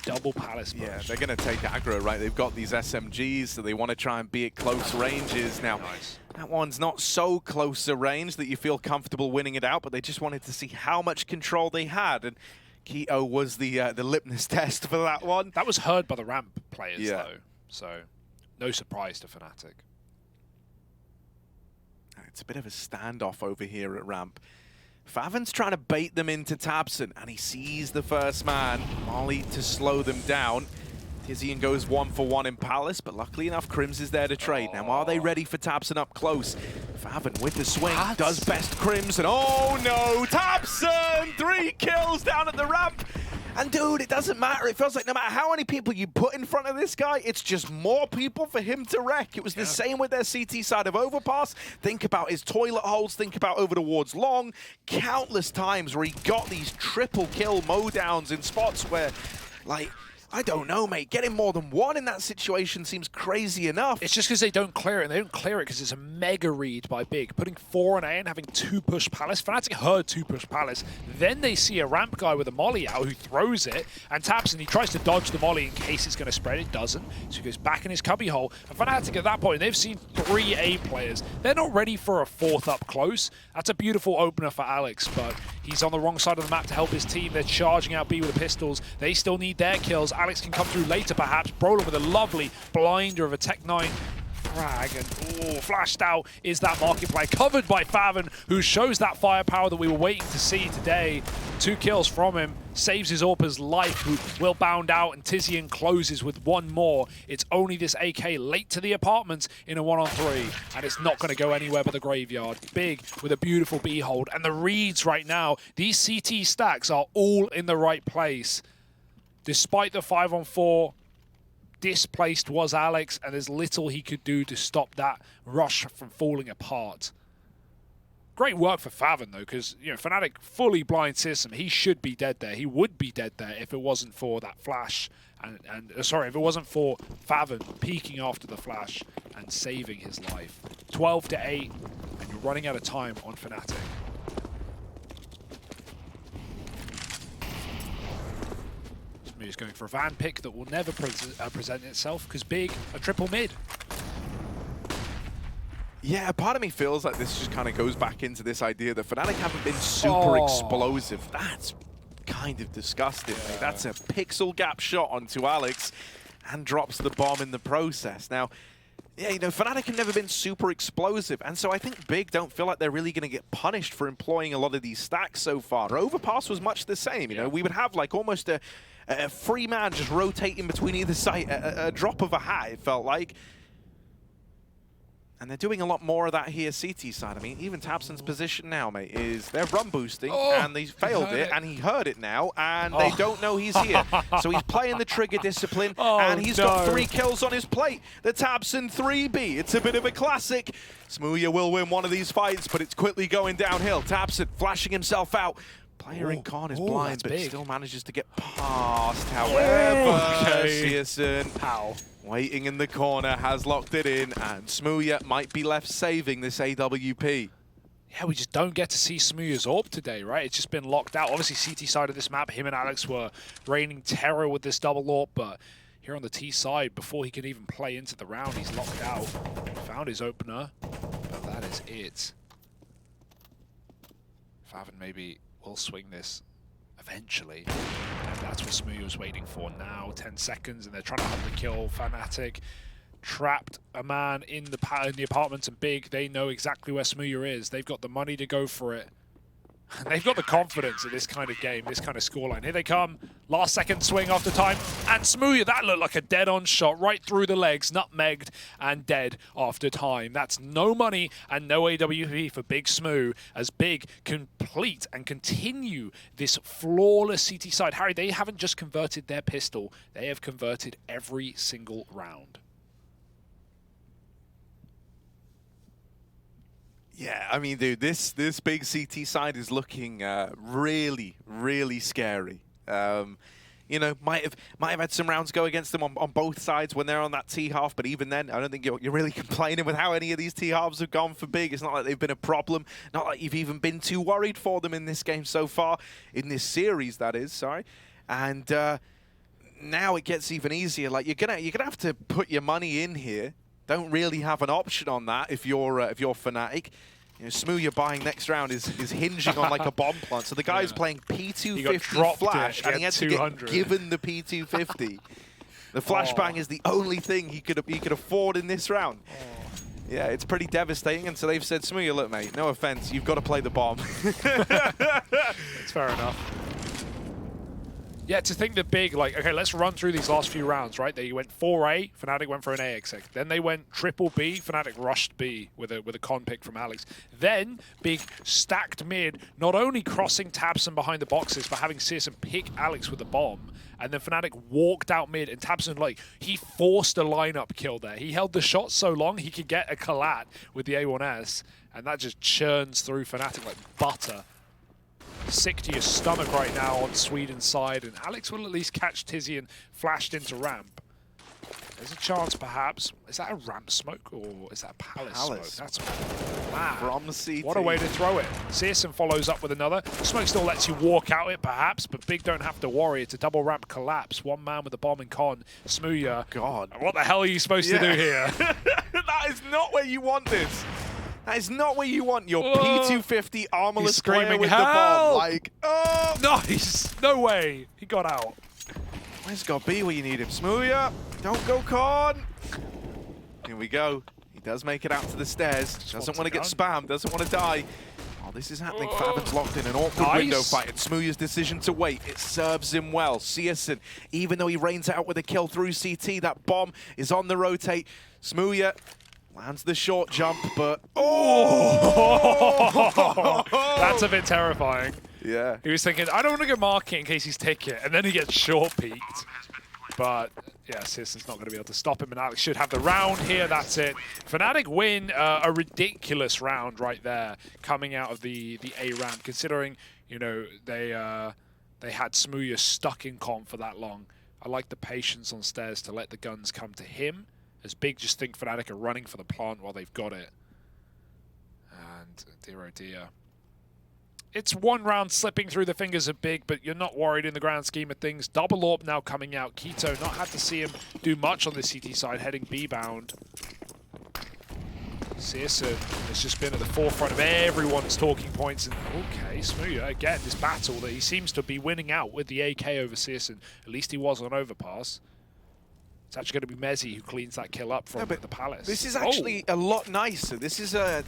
Double Palace push. Yeah, they're going to take aggro, right? They've got these SMGs, so they want to try and be at close ranges. Now, that one's not so close a range that you feel comfortable winning it out, but they just wanted to see how much control they had. And Keto was the litmus test for that one. That was heard by the ramp players, though. So, no surprise to Fnatic. It's a bit of a standoff over here at ramp. Faven's trying to bait them into Tabson, and he sees the first man, Molly, to slow them down. Tizian goes 1-for-1 in Palace, but luckily enough, Crims is there to trade. Now, are they ready for Tabson up close? Faven with the swing, does best Crims, and oh no, Tabson! 3 kills down at the ramp, And dude, it doesn't matter. It feels like no matter how many people you put in front of this guy, it's just more people for him to wreck. It was the same with their CT side of Overpass. Think about his toilet holes. Think about over towards Long. Countless times where he got these triple kill mowdowns in spots where, like, I don't know, mate. Getting more than one in that situation seems crazy enough. It's just because they don't clear it, and they don't clear it because it's a mega read by Big. Putting 4 on A and having 2 push Palace. Fnatic heard 2 push Palace. Then they see a ramp guy with a molly out who throws it and taps, and he tries to dodge the molly in case it's going to spread. It doesn't. So he goes back in his cubby hole. And Fnatic at that point, they've seen 3 A players. They're not ready for a 4th up close. That's a beautiful opener for Alex, but he's on the wrong side of the map to help his team. They're charging out B with the pistols. They still need their kills. Alex can come through later, perhaps. Brolin with a lovely blinder of a Tech 9 frag, and flashed out is that Markiplier, covered by Faven, who shows that firepower that we were waiting to see today. 2 kills from him, saves his Orpa's life, who will bound out, and Tizian closes with 1 more. It's only this AK late to the apartments in a 1-on-3, and it's not going to go anywhere but the graveyard. Big with a beautiful B hold, and the reads right now, these CT stacks are all in the right place. Despite the 5-on-4, displaced was Alex, and there's little he could do to stop that rush from falling apart. Great work for Faven, though, because Fnatic fully blind system. He should be dead there. He would be dead there if it wasn't for that flash. Sorry, if it wasn't for Faven peeking after the flash and saving his life. 12-8, and you're running out of time on Fnatic. He's going for a van pick that will never present itself because Big, a triple mid. Yeah, part of me feels like this just kind of goes back into this idea that Fnatic haven't been super explosive. That's kind of disgusting, mate. That's a pixel gap shot onto Alex and drops the bomb in the process. Now, yeah, Fnatic have never been super explosive, and so I think Big don't feel like they're really going to get punished for employing a lot of these stacks so far. Overpass was much the same, we would have like almost a free man just rotating between either side, a drop of a hat, it felt like. And they're doing a lot more of that here, CT side. I mean, even tabseN's position now, mate, is they're run boosting, and they failed it, and he heard it now, and they don't know he's here. So he's playing the trigger discipline, and he's got 3 kills on his plate. The tabseN 3B, it's a bit of a classic. Smooya will win one of these fights, but it's quickly going downhill. tabseN flashing himself out. Player in con is blind, but still manages to get past. However, Searson, waiting in the corner, has locked it in, and Smooya might be left saving this AWP. Yeah, we just don't get to see Smooya's AWP today, right? It's just been locked out. Obviously, CT side of this map, him and Alex were raining terror with this double AWP, but here on the T side, before he can even play into the round, he's locked out. Found his opener, but that is it. Faven maybe will swing this eventually. And that's what Smooya was waiting for now. 10 seconds, and they're trying to hunt the kill. Fnatic trapped a man in the apartments, and Big, they know exactly where Smooya is. They've got the money to go for it. And they've got the confidence in this kind of game, this kind of scoreline. Here they come. Last second swing after time. And Smooya, that looked like a dead-on shot right through the legs, nutmegged and dead after time. That's no money and no AWP for Big Smooth, as Big complete and continue this flawless CT side. Harry, they haven't just converted their pistol. They have converted every single round. Yeah, I mean, dude, this big CT side is looking really, really scary. Might have had some rounds go against them on both sides when they're on that T half, but even then, I don't think you're really complaining with how any of these T halves have gone for Big. It's not like they've been a problem. Not like you've even been too worried for them in this game so far, in this series, that is. Sorry, and now it gets even easier. Like you're gonna have to put your money in here. Don't really have an option on that if you're Fnatic. Smooya buying next round is hinging on like a bomb plant. So the guy's playing P250 flash, and he had to get given the P250. The flashbang is the only thing he could afford in this round. Yeah, it's pretty devastating. And so they've said, Smooya, look, mate, no offense, you've got to play the bomb. It's fair enough. Yeah, to think that Big, like, okay, let's run through these last few rounds, right? They went 4A, Fnatic went for an A exec. Then they went triple B, Fnatic rushed B with a con pick from Alex. Then Big stacked mid, not only crossing tabson behind the boxes, but having Searson pick Alex with the bomb. And then Fnatic walked out mid, and tabson, like, he forced a lineup kill there. He held the shot so long, he could get a collat with the A1S, and that just churns through Fnatic like butter. Sick to your stomach right now on Sweden's side, and Alex will at least catch Tizian flashed into ramp. There's a chance, perhaps. Is that a ramp smoke, or is that a palace smoke? That's mad. From the CT. What a way to throw it. Searson follows up with another. Smoke still lets you walk out it, perhaps, but Big don't have to worry. It's a double ramp collapse. One man with the bomb and con. Smooya. God. What the hell are you supposed to do here? That is not where you want this. That is not where you want your P250 armorless player with the bomb. Like, oh! Nice! No way! He got out. Where's got B where you need him? Smooya! Don't go con! Here we go. He does make it out to the stairs. Doesn't want to get spammed. Doesn't want to die. Oh, this is happening. Favin's locked in an awkward window fight. And Smooya's decision to wait, it serves him well. Searson, even though he rains out with a kill through CT, that bomb is on the rotate. Smooya lands the short jump, but that's a bit terrifying. Yeah. He was thinking, I don't want to go mark it in case he's ticket, and then he gets short peeked. But yeah, Searson's not going to be able to stop him, and Alex should have the round here. That's it. Fnatic win a ridiculous round right there, coming out of the A ramp. Considering, you know, they had Smooya stuck in comp for that long. I like the patience on stairs to let the guns come to him. As Big just think Fnatic are running for the plant while they've got it. And dear oh dear. It's one round slipping through the fingers of Big, but you're not worried in the grand scheme of things. Double AWP now coming out. Keto not had to see him do much on the CT side, heading B bound. Searson has just been at the forefront of everyone's talking points. And okay, Smooya, again, this battle that he seems to be winning out with the AK over Searson. At least he was on overpass. It's actually going to be Mezzi who cleans that kill up from the Palace. This is actually a lot nicer. This is a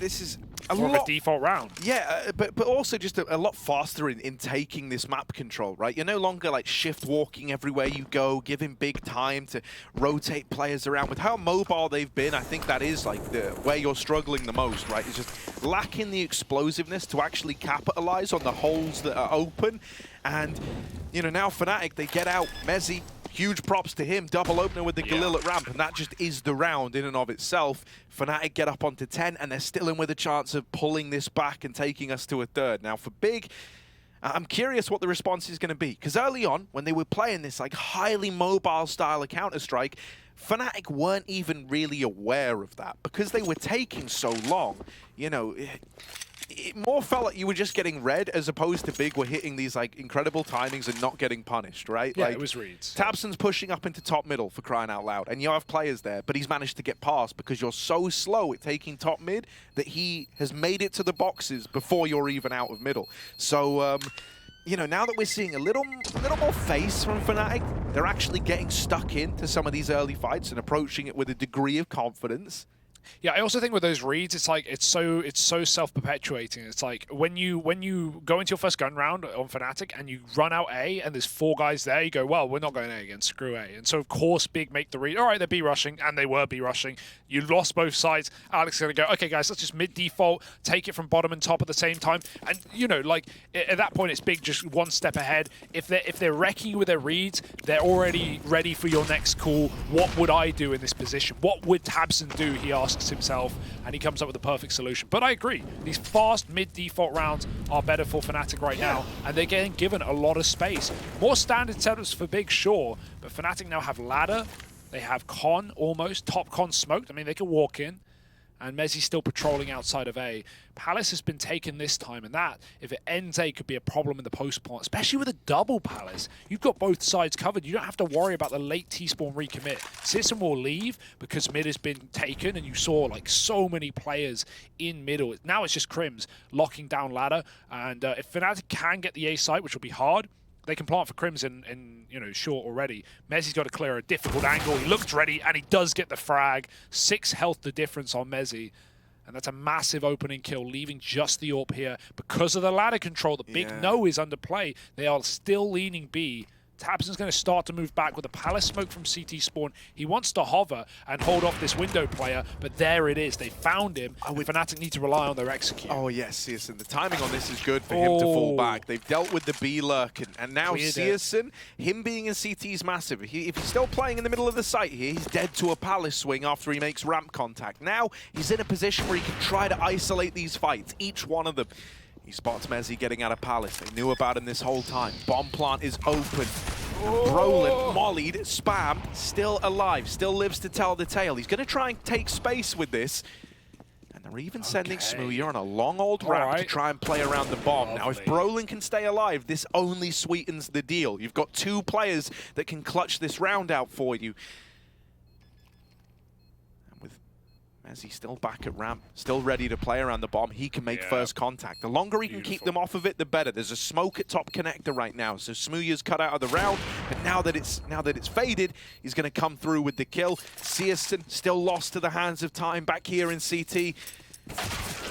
more lot of a default round. Yeah, but also just a lot faster in taking this map control, right? You're no longer like shift walking everywhere you go, giving Big time to rotate players around. With how mobile they've been, I think that is like where you're struggling the most, right? It's just lacking the explosiveness to actually capitalize on the holes that are open. And you know, now Fnatic, they get out Mezzi. Huge props to him, double opener with the Galil at ramp, and that just is the round in and of itself. Fnatic get up onto 10, and they're still in with a chance of pulling this back and taking us to a third. Now for Big, I'm curious what the response is going to be, because early on, when they were playing this like highly mobile style of Counter-Strike, Fnatic weren't even really aware of that, because they were taking so long. You know, it more felt like you were just getting red as opposed to Big were hitting these like incredible timings and not getting punished, right? Yeah, like, it was reads. tabson's pushing up into top middle for crying out loud, and you have players there, but he's managed to get past because you're so slow at taking top mid that he has made it to the boxes before you're even out of middle. So, you know, now that we're seeing a little more face from Fnatic, they're actually getting stuck into some of these early fights and approaching it with a degree of confidence. Yeah, I also think with those reads, it's like it's so self-perpetuating. It's like when you go into your first gun round on Fnatic and you run out A and there's 4 guys there, you go, well, we're not going A again, screw A. And so of course Big make the read. All right, they're B rushing, and they were B rushing. You lost both sides. Alex is gonna go, okay, guys, let's just mid default, take it from bottom and top at the same time. And you know, like at that point, it's Big just one step ahead. If they're wrecking you with their reads, they're already ready for your next call. What would I do in this position? What would tabson do? He asks himself, and he comes up with the perfect solution. But I agree, these fast mid-default rounds are better for Fnatic right now, and they're getting given a lot of space. More standard setups for Big, sure, but Fnatic now have ladder, they have con almost, top con smoked, I mean they can walk in, and Mezzi's still patrolling outside of A. Palace has been taken this time, and that, if it ends A, could be a problem in the post-plant, especially with a double Palace. You've got both sides covered. You don't have to worry about the late T-spawn recommit. Searson will leave because mid has been taken, and you saw like so many players in middle. Now it's just Crims locking down ladder, and if Fnatic can get the A site, which will be hard, they can plant for Crims in you know, short already. Mezzi's got to clear a difficult angle. He looked ready, and he does get the frag. 6 health the difference on Mezzi. And that's a massive opening kill, leaving just the AWP here. Because of the ladder control, the Big no is under play. They are still leaning B tabseN's going to start to move back with a palace smoke from CT spawn. He wants to hover and hold off this window player, but there it is. They found him, and Fnatic need to rely on their execute. Oh, yes, CASA. The timing on this is good for him to fall back. They've dealt with the B-lurk, and now CASA, him being in CT is massive. If he's still playing in the middle of the site here, he's dead to a palace swing after he makes ramp contact. Now, he's in a position where he can try to isolate these fights, each one of them. He spots Mezzi getting out of palace. They knew about him this whole time. Bomb plant is open. Brolin, mollied, spammed, still alive, still lives to tell the tale. He's going to try and take space with this. And they're even sending Smooya on a long old ramp to try and play around the bomb. Now, if Brolin can stay alive, this only sweetens the deal. You've got two players that can clutch this round out for you. Mezzi still back at ramp, still ready to play around the bomb. He can make first contact. The longer he can keep them off of it, the better. There's a smoke at top connector right now, so Smooya's cut out of the round. But now that it's faded, he's going to come through with the kill. CASA still lost to the hands of time back here in CT.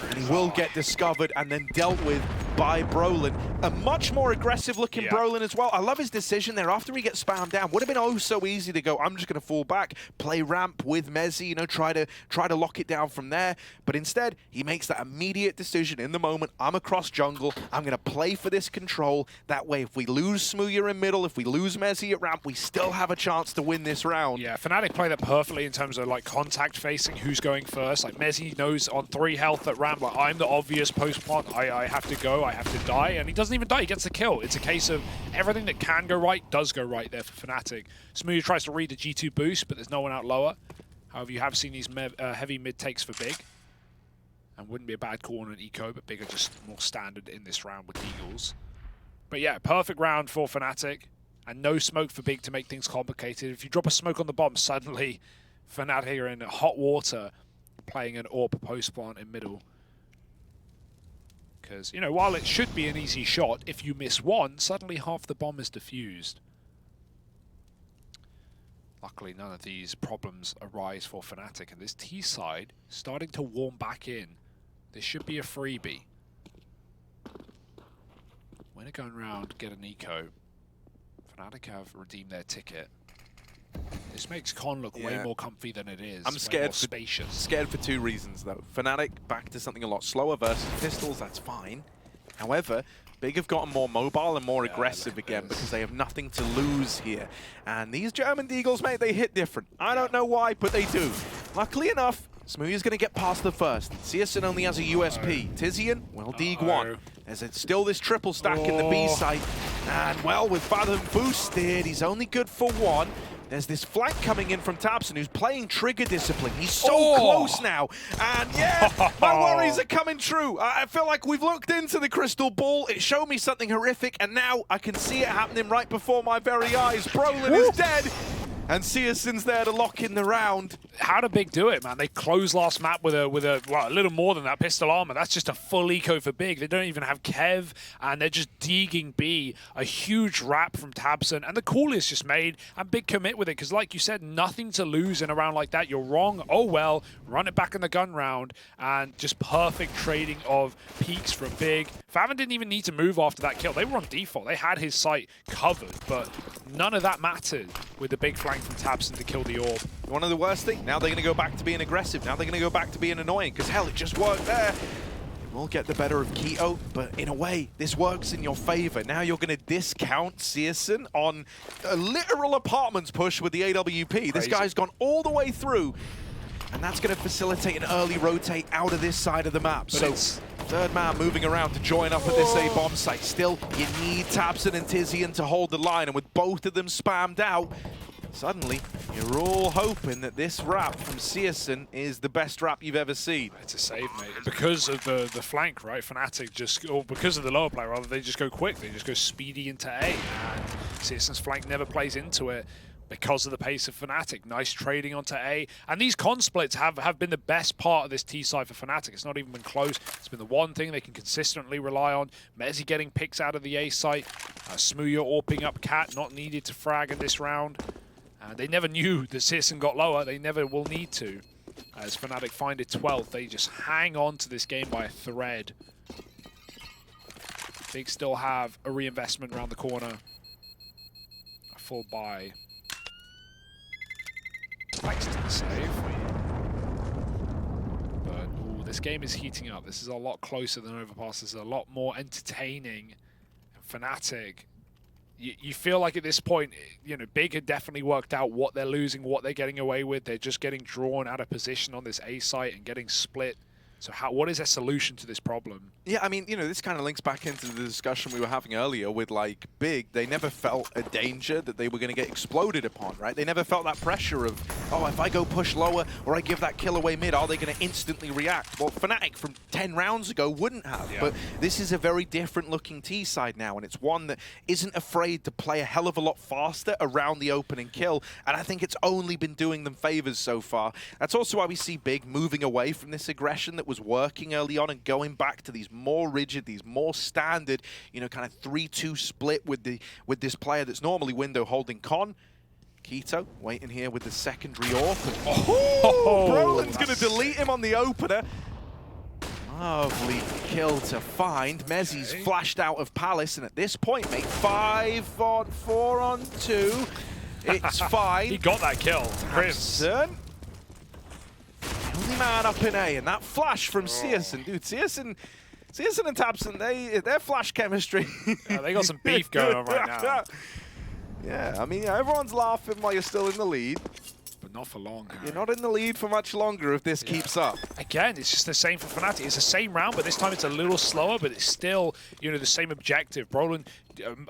And he will get discovered and then dealt with by Brolin. A much more aggressive-looking Brolin as well. I love his decision there after he gets spammed down. Would have been oh so easy to go, I'm just going to fall back, play ramp with Mezzi, you know, try to lock it down from there. But instead, he makes that immediate decision in the moment. I'm across jungle. I'm going to play for this control. That way, if we lose Smooya in middle, if we lose Mezzi at ramp, we still have a chance to win this round. Yeah, Fnatic play that perfectly in terms of like contact facing, who's going first. Like Mezzi knows on 3 health at ramp, like I'm the obvious post plant. I have to go, I have to die, and he doesn't even die, he gets the kill. It's a case of everything that can go right does go right there for Fnatic. Smooya tries to read the G2 boost, but there's no one out lower. However, you have seen these heavy mid takes for Big, and wouldn't be a bad call on an eco, but Big are just more standard in this round with Eagles. But yeah, perfect round for Fnatic, and no smoke for Big to make things complicated. If you drop a smoke on the bomb, suddenly Fnatic are in hot water playing an AWP post plant in middle. Because, you know, while it should be an easy shot, if you miss one, suddenly half the bomb is defused. Luckily, none of these problems arise for Fnatic, and this T side starting to warm back in. This should be a freebie. When it going round, get an eco. Fnatic have redeemed their ticket. This makes Con look way more comfy than it is. I'm scared, spacious. Scared for 2 reasons, though. Fnatic back to something a lot slower versus pistols, that's fine. However, Big have gotten more mobile and more aggressive again because they have nothing to lose here. And these German Deagles, mate, they hit different. I don't know why, but they do. Luckily enough, Smooya's going to get past the first. CASA only has a USP. Tizian, well, Deag one. There's still this triple stack in the B site. And, well, with Fathom boosted, he's only good for 1. There's this flank coming in from tabseN, who's playing trigger discipline. He's so close now. And yeah, my worries are coming true. I feel like we've looked into the crystal ball. It showed me something horrific, and now I can see it happening right before my very eyes. Brolin is dead. And CASA's there to lock in the round. How did Big do it, man? They closed last map with a well, a little more than that pistol armor. That's just a full eco for Big. They don't even have Kev, and they're just deeging B. A huge wrap from tabseN, and the call is just made, and Big commit with it, because like you said, nothing to lose in a round like that. You're wrong. Oh well, run it back in the gun round, and just perfect trading of peaks from Big. Faven didn't even need to move after that kill. They were on default. They had his site covered, but none of that mattered with the big flank from tabseN to kill the AWP. One of the worst things, now they're going to go back to being aggressive. Now they're going to go back to being annoying, because hell, it just worked there. It will get the better of Keto, but in a way, this works in your favor. Now you're going to discount CASA on a literal apartments push with the AWP. Crazy. This guy's gone all the way through, and that's going to facilitate an early rotate out of this side of the map. But so third man moving around to join up at this A bomb site. Still, you need tabseN and Tizian to hold the line, and with both of them spammed out, suddenly you're all hoping that this wrap from CASA is the best wrap you've ever seen. It's a save, mate. Because of the flank, right? Fnatic just, or because of the lower player, rather, they just go quick. They just go speedy into A, and CASA's flank never plays into it because of the pace of Fnatic. Nice trading onto A. And these con splits have been the best part of this T side for Fnatic. It's not even been close. It's been the one thing they can consistently rely on. Mezzi getting picks out of the A site. Smooya AWPing up Cat, not needed to frag in this round. They never knew that CASA got lower. They never will need to. As Fnatic find it 12th, they just hang on to this game by a thread. Big still have a reinvestment around the corner. careful by... Thanks to the save. But, ooh, this game is heating up. This is a lot closer than Overpass. This is a lot more entertaining. And Fnatic, you feel like at this point, you know, Big had definitely worked out what they're losing, what they're getting away with. They're just getting drawn out of position on this A site and getting split. So what is their solution to this problem? Yeah, I mean, you know, this kind of links back into the discussion we were having earlier with, like, Big. They never felt a danger that they were going to get exploded upon, right? They never felt that pressure of, oh, if I go push lower or I give that kill away mid, are they going to instantly react? Well, Fnatic from 10 rounds ago wouldn't have. Yeah. But this is a very different looking T side now, and it's one that isn't afraid to play a hell of a lot faster around the opening kill, and I think it's only been doing them favors so far. That's also why we see Big moving away from this aggression that was working early on and going back to these more rigid, these more standard, you know, kind of 3-2 split with this player that's normally window holding Con. Keto waiting here with the secondary AWP. Oh, Brolin's going to delete him on the opener. Lovely kill to find. Mezzi's flashed out of Palace, and at this point, mate, 5 on 4 on 2. It's fine. He got that kill. Chris. Only man up in A, and that flash from Searson. Dude, Searson and Tabson, their flash chemistry. Yeah, they got some beef going on right now. Yeah, I mean, everyone's laughing while you're still in the lead. But not for long, Harry. You're not in the lead for much longer if this keeps up. Again, it's just the same for Fnatic. It's the same round, but this time it's a little slower, but it's still, you know, the same objective. Brolin,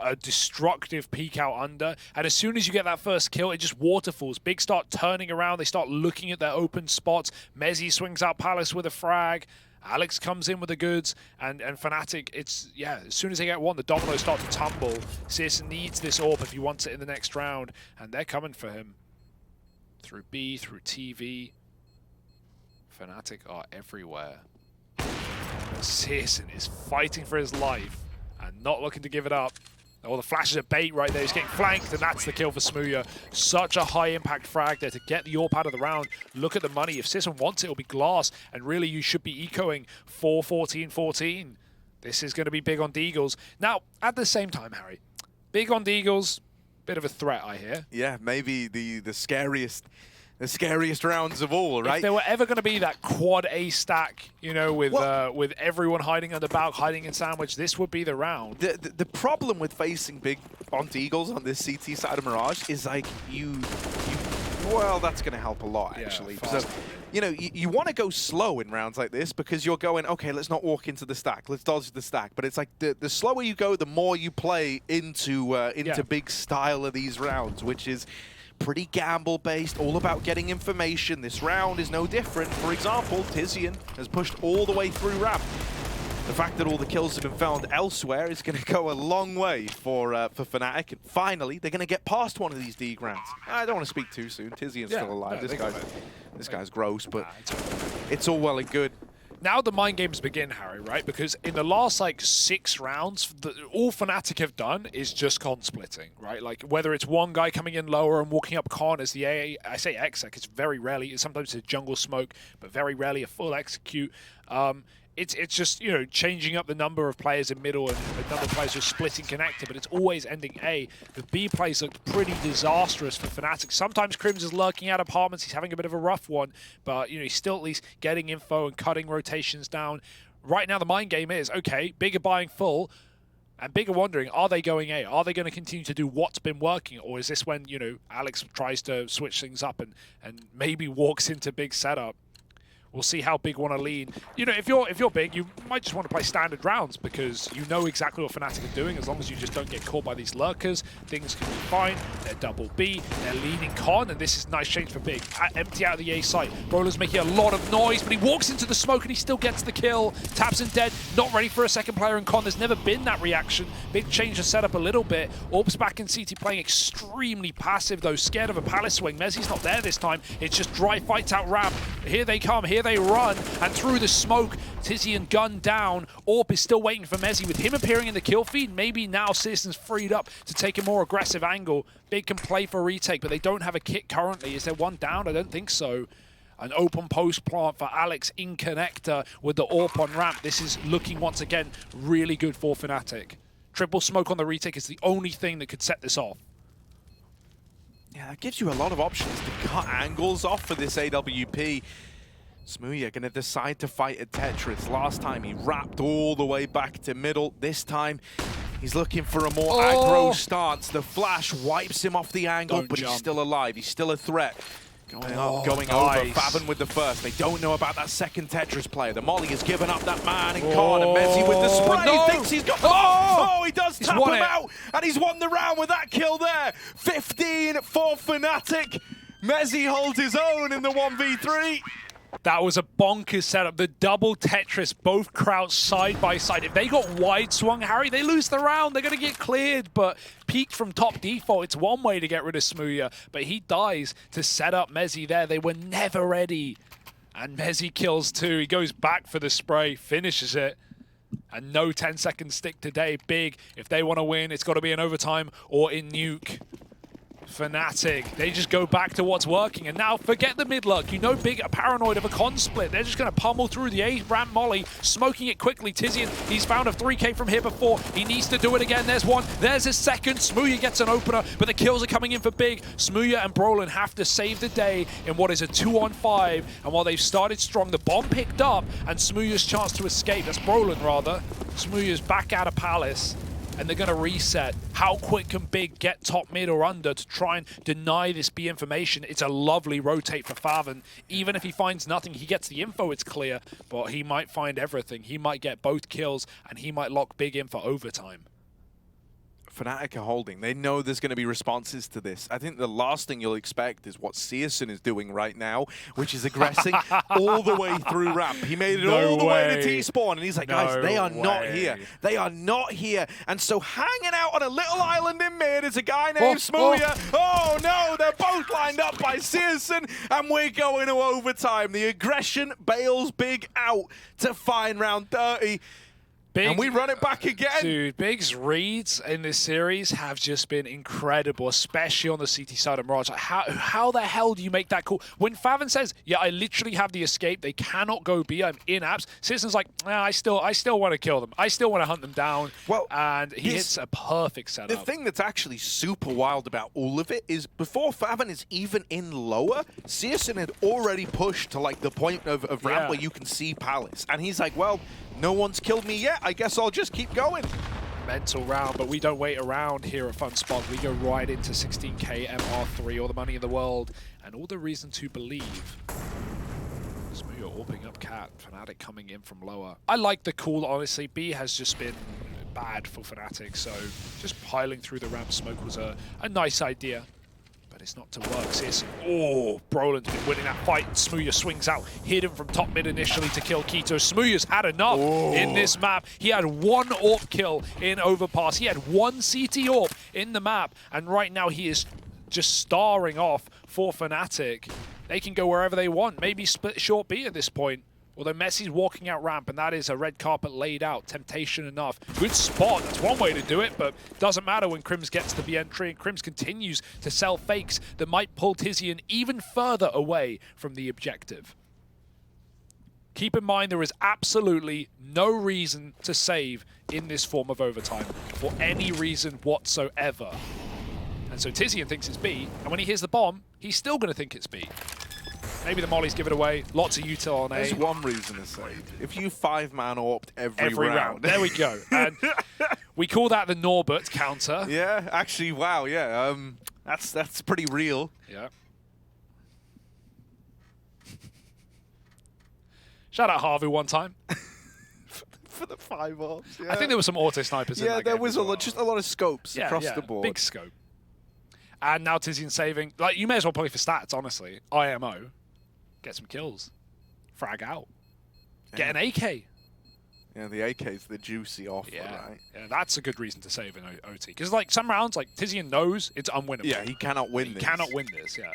a destructive peek out under, and as soon as you get that first kill, it just waterfalls. Big start turning around. They start looking at their open spots. Mezzi swings out Palace with a frag. Alex comes in with the goods, and Fnatic, it's, yeah, as soon as they get one, the dominoes start to tumble. Searson needs this AWP if he wants it in the next round, and they're coming for him. Through B, through TV. Fnatic are everywhere. Searson is fighting for his life and not looking to give it up. Oh, the flash is a bait right there. He's getting flanked, and that's the kill for Smooya. Such a high-impact frag there to get the AWP out of the round. Look at the money. If Searson wants it, it'll be glass, and really you should be ecoing 4-14-14. This is going to be big on Deagles. Now, at the same time, Harry, big on Deagles, bit of a threat, I hear. Yeah, maybe the scariest rounds of all, right? If there were ever going to be that quad A stack, you know, with everyone hiding under Balk, hiding in Sandwich, this would be the round. The problem with facing big on Deagles on this CT side of Mirage is like well, that's going to help a lot, actually. So, you know, you want to go slow in rounds like this because you're going, okay, let's not walk into the stack. Let's dodge the stack. But it's like the slower you go, the more you play into big style of these rounds, which is pretty gamble-based, all about getting information. This round is no different. For example, Tizian has pushed all the way through ramp. The fact that all the kills have been found elsewhere is going to go a long way for Fnatic. And finally, they're going to get past one of these D rounds. I don't want to speak too soon. Tizian's still alive. No, this guy's gross, but it's all well and good. Now the mind games begin, Harry, right? Because in the last, like, 6 rounds, all Fnatic have done is just con splitting, right? Like, whether it's one guy coming in lower and walking up con as the I say exec, it's very rarely, sometimes it's a jungle smoke, but very rarely a full execute. It's just, you know, changing up the number of players in middle and the number of players who are splitting connector, but it's always ending A. The B plays looked pretty disastrous for Fnatic. Sometimes Crims is lurking out apartments. He's having a bit of a rough one, but, you know, he's still at least getting info and cutting rotations down. Right now, the mind game is, okay, Big are buying full, and Big are wondering, are they going A? Are they going to continue to do what's been working? Or is this when, you know, Alex tries to switch things up and maybe walks into Big setup? We'll see how Big want to lean. You know, if you're Big, you might just want to play standard rounds because you know exactly what Fnatic are doing. As long as you just don't get caught by these lurkers, things can be fine. They're double B, they're leaning con, and this is nice change for Big. Empty out of the A site. Roller's making a lot of noise, but he walks into the smoke and he still gets the kill. Tabson dead, not ready for a second player in con. There's never been that reaction. Big changed the setup a little bit. Orb's back in CT playing extremely passive though, scared of a Palace swing. Mezzi's not there this time. It's just dry fights out ramp. Here they come, here they run, and through the smoke, Tizian gun down. AWP is still waiting for Mezzi. With him appearing in the kill feed, maybe now Searson's freed up to take a more aggressive angle. Big can play for a retake, but they don't have a kit currently. Is there one down? I don't think so. An open post plant for Alex in connector with the AWP on ramp. This is looking once again really good for Fnatic. Triple smoke on the retake is the only thing that could set this off. Yeah, that gives you a lot of options to cut angles off for this AWP. Smooya going to decide to fight at Tetris. Last time he wrapped all the way back to middle. This time he's looking for a more aggro stance. The flash wipes him off the angle, but he's still alive. He's still a threat. Going up, going over. Faven with the first. They don't know about that second Tetris player. The Molly has given up that man in Khan, and Mezzi with the spray. He thinks he's got the bomb. He does tap him out, and he's won the round with that kill there. 15 for Fnatic. Mezzi holds his own in the 1v3. That was a bonkers setup. The double Tetris, both crouched side by side. If they got wide swung, Harry, they lose the round. They're going to get cleared, but peeked from top default. It's one way to get rid of Smooya, but he dies to set up Mezzi there. They were never ready. And Mezzi kills two. He goes back for the spray, finishes it. And no 10-second stick today. Big. If they want to win, it's got to be in overtime or in nuke. Fnatic, they just go back to what's working, and now forget the mid-luck. You know Big are paranoid of a con split. They're just going to pummel through the A-ramp molly, smoking it quickly. Tizian, he's found a 3K from here before. He needs to do it again. There's one. There's a second. Smooya gets an opener, but the kills are coming in for Big. Smooya and Brolin have to save the day in what is a 2-on-5, and while they've started strong, the bomb picked up, and Smooya's chance to escape. That's Brolin, rather. Smooya's back out of Palace. And they're going to reset. How quick can Big get top mid or under to try and deny this B information? It's a lovely rotate for Faven. Even if he finds nothing, he gets the info, it's clear. But he might find everything. He might get both kills, and he might lock Big in for overtime. Fnatic are holding. They know there's going to be responses to this. I think the last thing you'll expect is what Searson is doing right now, which is aggressing all the way through ramp. He made it all the way to T-spawn, and he's like, guys, they are not here. They are not here. And so hanging out on a little island in mid is a guy named Smooya. Oh, no, they're both lined up by Searson, and we're going to overtime. The aggression bails Big out to find round 30. Big, and we run it back again. Dude, Big's reads in this series have just been incredible, especially on the CT side of Mirage. Like how the hell do you make that call? When Faven says, yeah, I literally have the escape, they cannot go B, I'm in apps, Citizen's like, nah, I still want to kill them. I still want to hunt them down. Well, and he hits a perfect setup. The thing that's actually super wild about all of it is before Faven is even in lower, Searson had already pushed to like the point of ramp where you can see Palace. And he's like, well, no one's killed me yet. I guess I'll just keep going. Mental round, but we don't wait around here at Funspark. We go right into 16K MR3, all the money in the world, and all the reason to believe. Smooya opening up Cat, Fnatic coming in from lower. I like the call, honestly. B has just been bad for Fnatic, so just piling through the ramp smoke was a nice idea. But it's not to work. Oh, Brolin's been winning that fight. Smooya swings out, hit him from top mid initially to kill Keto. Smooya's had enough in this map. He had one AWP kill in Overpass. He had one CT AWP in the map. And right now he is just starring off for Fnatic. They can go wherever they want. Maybe split short B at this point. Although Messi's walking out ramp, and that is a red carpet laid out. Temptation enough. Good spot. That's one way to do it, but doesn't matter when Crims gets to the entry, and Crims continues to sell fakes that might pull Tizian even further away from the objective. Keep in mind, there is absolutely no reason to save in this form of overtime for any reason whatsoever. And so Tizian thinks it's B, and when he hears the bomb, he's still going to think it's B. Maybe the mollies give it away. Lots of util on A. There's one reason to save. If you 5-man AWP'd every round. There we go. And we call that the Norbert counter. Yeah, actually, wow, yeah. That's pretty real. Yeah. Shout out Harvey one time. For the 5 AWPs, yeah. I think there were some auto snipers in that game. Yeah, there was just a lot of scopes across the board. Big scope. And now Tizian saving. Like, you may as well play for stats, honestly. IMO. Get some kills. Frag out. Get an AK. Yeah, the AK's the juicy offer, right? Yeah, that's a good reason to save in OT. Because, like, some rounds, like, Tizian knows it's unwinnable. Yeah, he cannot win this. He cannot win this, yeah.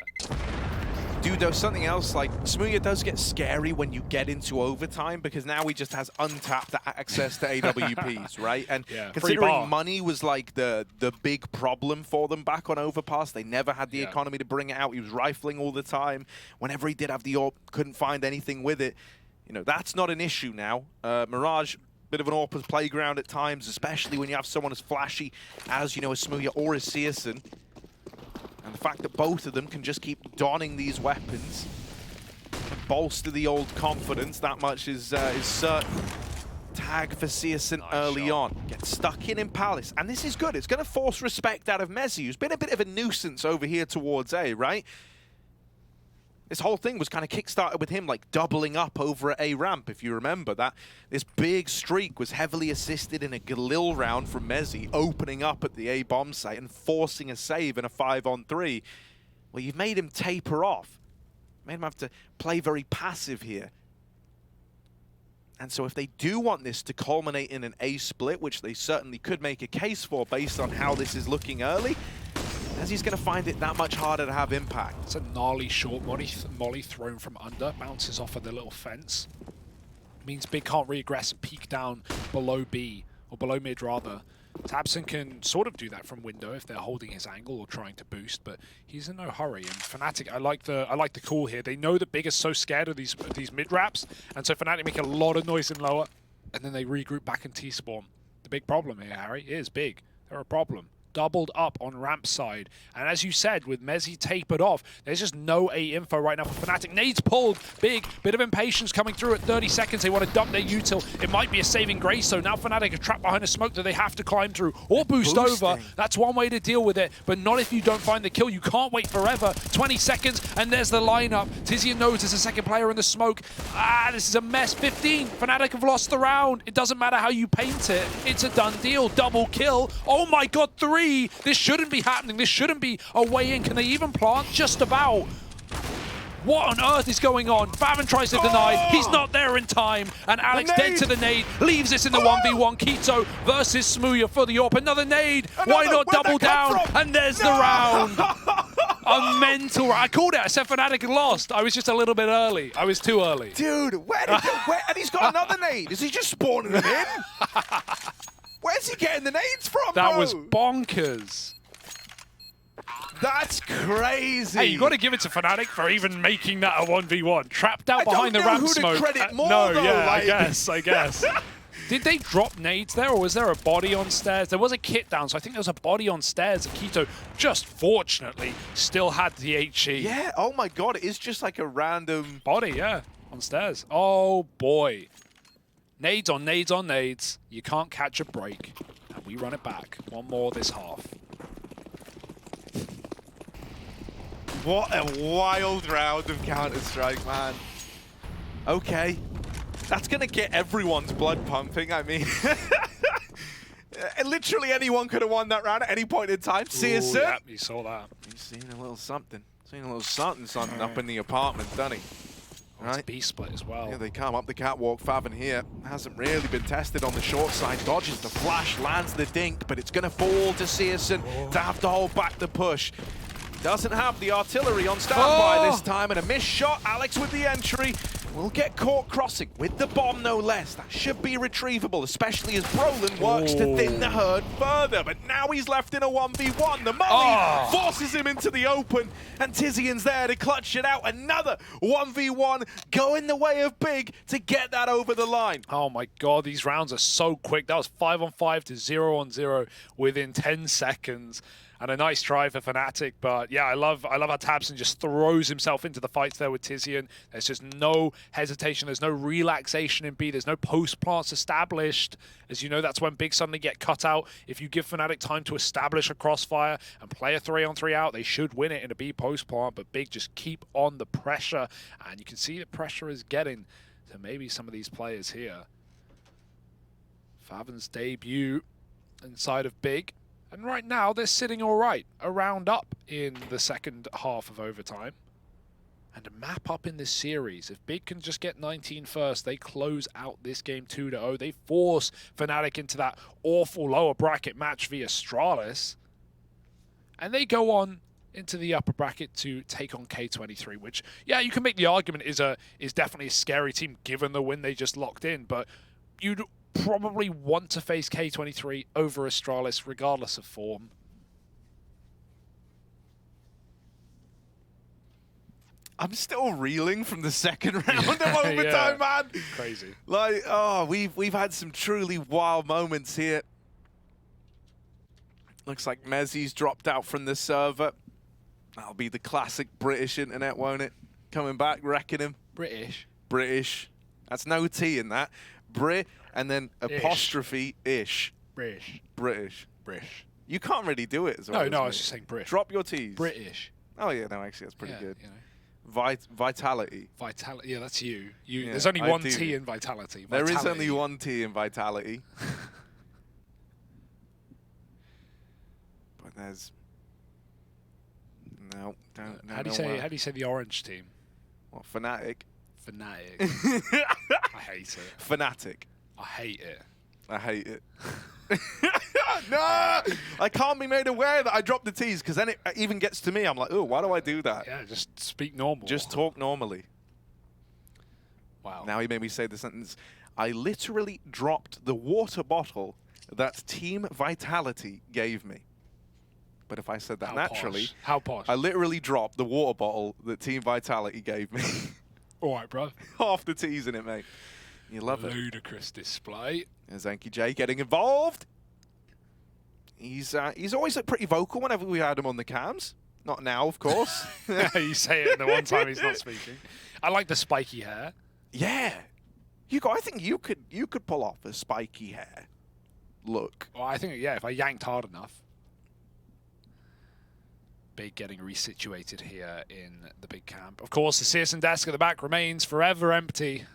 Dude, there's something else, like, Smooya does get scary when you get into overtime because now he just has untapped access to AWPs, right? And considering money was, like, the big problem for them back on Overpass, they never had the economy to bring it out. He was rifling all the time. Whenever he did have the AWP, couldn't find anything with it. You know, that's not an issue now. Mirage, bit of an AWP's playground at times, especially when you have someone as flashy as, you know, a Smooya or a Searson. And the fact that both of them can just keep donning these weapons and bolster the old confidence, that much is certain. Tag for CASA early on. Gets stuck in Palace. And this is good. It's going to force respect out of Mezzi, who's been a bit of a nuisance over here towards A, right? This whole thing was kind of kickstarted with him like doubling up over at A ramp, if you remember that. This big streak was heavily assisted in a Galil round from Mezzi, opening up at the A bomb site and forcing a save in a 5-on-3. Well, you've made him taper off. Made him have to play very passive here. And so if they do want this to culminate in an A split, which they certainly could make a case for based on how this is looking early, Mezzi's going to find it that much harder to have impact. It's a gnarly short molly thrown from under, bounces off of the little fence. Means Big can't regress and peek down below B, or below mid rather. tabseN can sort of do that from window if they're holding his angle or trying to boost, but he's in no hurry. And Fnatic, I like the call here. They know that Big is so scared of these mid wraps, and so Fnatic make a lot of noise in lower, and then they regroup back in T-spawn. The big problem here, Harry, is Big. They're a problem. Doubled up on ramp side. And as you said, with Mezzi tapered off, there's just no A info right now for Fnatic. Nades pulled. Big. Bit of impatience coming through at 30 seconds. They want to dump their util. It might be a saving grace, so now Fnatic are trapped behind a smoke that they have to climb through or boost over. That's one way to deal with it, but not if you don't find the kill. You can't wait forever. 20 seconds, and there's the lineup. Tizian knows there's a second player in the smoke. This is a mess. 15. Fnatic have lost the round. It doesn't matter how you paint it. It's a done deal. Double kill. Oh my god, 3. This shouldn't be happening. This shouldn't be a way in. Can they even plant? Just about. What on earth is going on? Faven tries to deny. He's not there in time. And Alex dead to the nade. Leaves this in the 1v1. Keto versus Smooya for the AWP. Another nade. Why not double down? And there's the round. A mental. I called it. I said Fnatic had lost. I was just a little bit early. I was too early. Dude, and he's got another nade. Is he just spawning them in? Where's he getting the nades from, That bro? was bonkers. That's crazy. Hey, you got to give it to Fnatic for even making that a 1v1. Trapped out behind the ramp smoke. I don't know who to credit more, no, though, yeah, like... I guess. Did they drop nades there, or was there a body on stairs? There was a kit down, so I think there was a body on stairs that Keto just fortunately still had the HE. Yeah, oh my god, it is just like a random... Body, yeah, on stairs. Oh boy. Nades on nades on nades. You can't catch a break. And we run it back. One more this half. What a wild round of Counter-Strike, man. Okay. That's going to get everyone's blood pumping, I mean. Literally anyone could have won that round at any point in time. CASA. Yep, you saw that. He's seen a little something. Seen a little something up in the apartment, doesn't he? Right. B split as well. Yeah, they come up the catwalk. Faven here hasn't really been tested on the short side. Dodges the flash, lands the dink, but it's going to fall to CASA to have to hold back the push. Doesn't have the artillery on standby this time, and a missed shot. Alex with the entry will get caught crossing with the bomb, no less. That should be retrievable, especially as Brolin works to thin the herd further. But now he's left in a 1v1. The molly forces him into the open, and Tizian's there to clutch it out. Another 1v1 going the way of Big to get that over the line. Oh my god, these rounds are so quick. That was 5-on-5 to 0-on-0 within 10 seconds. And a nice try for Fnatic, but yeah, I love how tabseN just throws himself into the fights there with Tizian. There's just no hesitation, there's no relaxation in B, there's no post plants established. As you know, that's when Big suddenly get cut out. If you give Fnatic time to establish a crossfire and play a 3-on-3 out, they should win it in a B post plant, but Big just keep on the pressure. And you can see the pressure is getting to maybe some of these players here. Faven's debut inside of Big. And right now, they're sitting all right, a round up in the second half of overtime. And a map up in this series. If Big can just get 19 first, they close out this game 2-0. They force Fnatic into that awful lower bracket match via Stralis. And they go on into the upper bracket to take on K23, which, yeah, you can make the argument is definitely a scary team given the win they just locked in. But you'd probably want to face K23 over Astralis, regardless of form. I'm still reeling from the second round of overtime, man. Crazy. Like, we've had some truly wild moments here. Looks like Mezzi's dropped out from the server. That'll be the classic British internet, won't it? Coming back, wrecking him. British. British. That's no T in that. Brit and then apostrophe ish. British. British. British. You can't really do it as well. No, I was just saying British. Drop your T's. British. Oh yeah, no, actually that's pretty good. You know. Vitality. Vitality. Yeah, that's you. Yeah, there's only one do. T in Vitality. There is only one T in Vitality. But there's no. Don't. How do you say the orange team? What, Fnatic? Fnatic. I hate it. Fnatic. I hate it. I hate it. No! I can't be made aware that I dropped the T's because then it even gets to me. I'm like, oh, why do I do that? Yeah, just speak normal. Just talk normally. Wow. Now he made me say the sentence. I literally dropped the water bottle that Team Vitality gave me. But if I said that naturally, how posh? I literally dropped the water bottle that Team Vitality gave me. All right, bro. Half the T's in it, mate. You love it. Ludicrous display. There's Enki J getting involved. He's always pretty vocal whenever we had him on the cams. Not now, of course. You say it the one time he's not speaking. I like the spiky hair. Yeah. I think you could pull off a spiky hair look. Well, I think, yeah, if I yanked hard enough. Big getting resituated here in the big camp. Of course, the Searson desk at the back remains forever empty.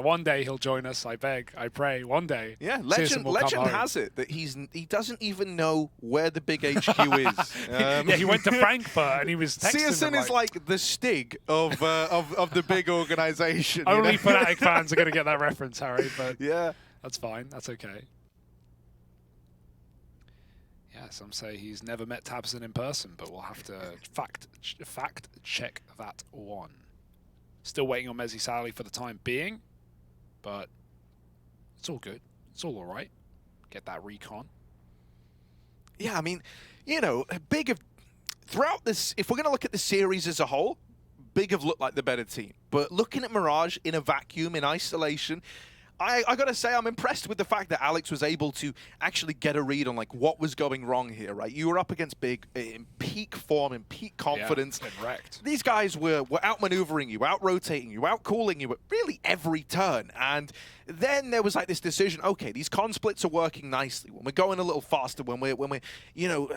One day he'll join us, I beg, I pray, one day. Yeah, legend has it that he doesn't even know where the big HQ is. Yeah, he went to Frankfurt and he was texting Searson them is like the Stig of the big organization. Only Fnatic fans are going to get that reference, Harry, but yeah, that's fine, that's okay. Yeah, some say he's never met Tabson in person, but we'll have to fact check that one. Still waiting on Mezzi Sally for the time being, but it's all good. It's all right. Get that recon. Yeah, I mean, you know, throughout this, if we're going to look at the series as a whole, Big have looked like the better team. But looking at Mirage in a vacuum, in isolation, I got to say I'm impressed with the fact that Alex was able to actually get a read on like what was going wrong here, right? You were up against Big in peak form, in peak confidence. Yeah, wrecked. These guys were outmaneuvering you, out-rotating you, out-cooling you at really every turn. And then there was like this decision, okay, these con splits are working nicely. When we're going a little faster, when we're you know,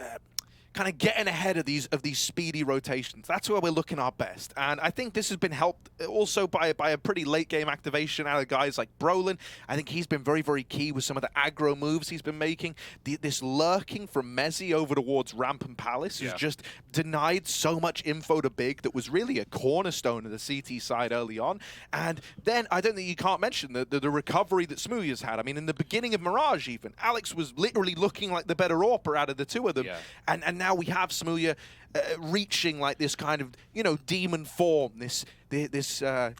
kind of getting ahead of these speedy rotations. That's where we're looking our best. And I think this has been helped also by a pretty late game activation out of guys like Brolin. I think he's been very, very key with some of the aggro moves he's been making. This lurking from Mezzi over towards Ramp and Palace has just denied so much info to Big that was really a cornerstone of the CT side early on. And then I don't think you can't mention the recovery that Smooya's had. I mean, in the beginning of Mirage even, Alex was literally looking like the better AWPer out of the two of them. Yeah. And now we have Smooya reaching like this kind of, you know, demon form, this mode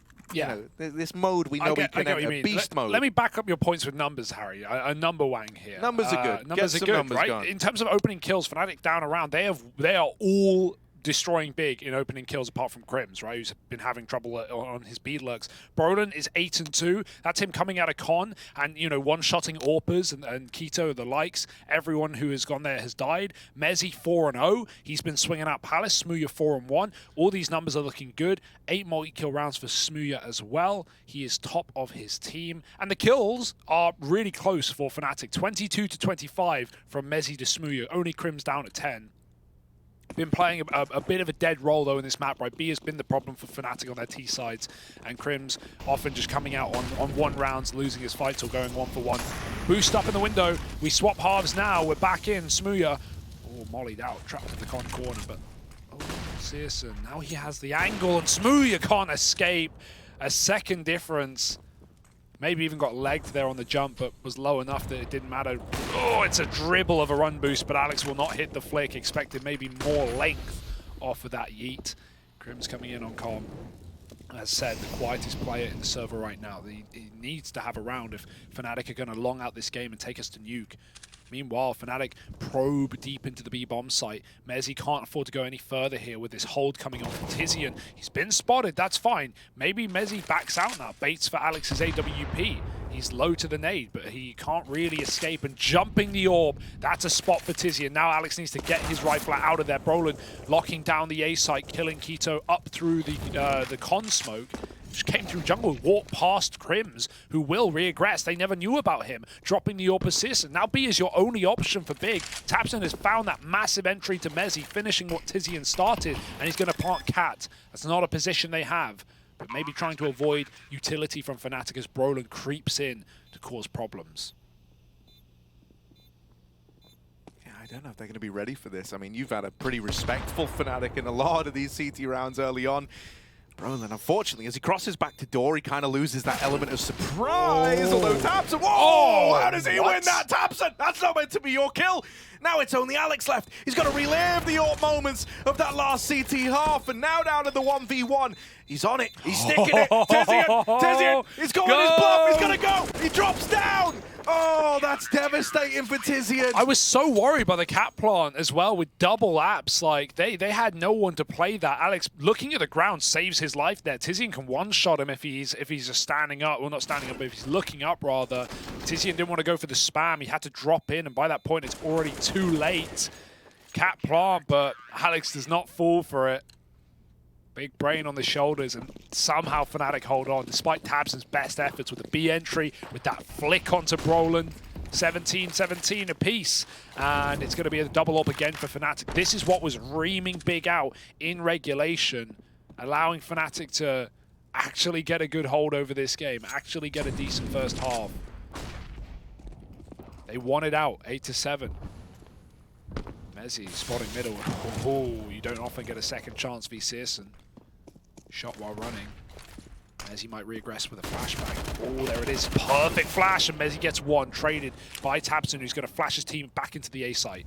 we know we can enter, beast mode. Let me back up your points with numbers, Harry. A number wang here. Numbers are good. Numbers are good, right? Going. In terms of opening kills, Fnatic down around, they are all destroying Big in opening kills apart from Crims, right, who's been having trouble on his bead lurks. Brolin is 8-2. That's him coming out of con and, you know, one-shotting AWPers and Keto, the likes. Everyone who has gone there has died. Mezzi 4-0. He's been swinging out Palace. Smooya 4-1. All these numbers are looking good. 8 multi-kill rounds for Smooya as well. He is top of his team. And the kills are really close for Fnatic. 22-25 from Mezzi to Smooya. Only Crims down at 10. Been playing a bit of a dead role, though, in this map, right? B has been the problem for Fnatic on their T sides, and Crims often just coming out on one rounds, losing his fights or going 1-for-1. Boost up in the window. We swap halves now. We're back in. Smooya, mollied out, trapped in the con corner, but Searson, now he has the angle, and Smooya can't escape. A second difference. Maybe even got legged there on the jump, but was low enough that it didn't matter. Oh, it's a dribble of a run boost, but Alex will not hit the flick. Expected maybe more length off of that yeet. Crims coming in on calm. As said, the quietest player in the server right now. He needs to have a round if Fnatic are going to long out this game and take us to nuke. Meanwhile, Fnatic probe deep into the B-bomb site. Mezzi can't afford to go any further here with this hold coming on from Tizian. He's been spotted, that's fine. Maybe Mezzi backs out now, baits for Alex's AWP. He's low to the nade, but he can't really escape. And jumping the orb, that's a spot for Tizian. Now Alex needs to get his rifle out of there. Brolin locking down the A site, killing Quito up through the con smoke. Just came through jungle, walked past Crims, who will regress. They never knew about him. Dropping the orb assist, and now B is your only option for Big. tabseN has found that massive entry to Mezzi, finishing what Tizian started, and he's going to plant Cat. That's not a position they have, but maybe trying to avoid utility from Fnatic as Brolin creeps in to cause problems. Yeah, I don't know if they're going to be ready for this. I mean, you've had a pretty respectful Fnatic in a lot of these CT rounds early on. Brolin, unfortunately, as he crosses back to door, he kind of loses that element of surprise. Although tabseN, whoa! How does he win that, tabseN? That's not meant to be your kill. Now it's only Alex left. He's got to relive the AWP moments of that last CT half, and now down to the 1v1. He's on it. He's sticking it. Tizian, he's going his bluff. He's going to go. He drops down. Oh, that's devastating for Tizian. I was so worried by the cat plant as well with double apps. Like, they had no one to play that. Alex, looking at the ground, saves his life there. Tizian can one-shot him if he's just standing up. Well, not standing up, but if he's looking up, rather. Tizian didn't want to go for the spam. He had to drop in, and by that point, it's already too late. Cat plant, but Alex does not fall for it. Big brain on the shoulders, and somehow Fnatic hold on, despite tabseN's best efforts with the B entry, with that flick onto Brolin. 17-17 apiece, and it's going to be a double up again for Fnatic. This is what was reaming Big out in regulation, allowing Fnatic to actually get a good hold over this game, actually get a decent first half. They won it out, 8-7. Mezzi spotting middle. Oh, you don't often get a second chance v CASA. Shot while running. Mezzi might regress with a flashback. Oh, there it is. Perfect flash, and Mezzi gets one. Traded by tabseN, who's going to flash his team back into the A site.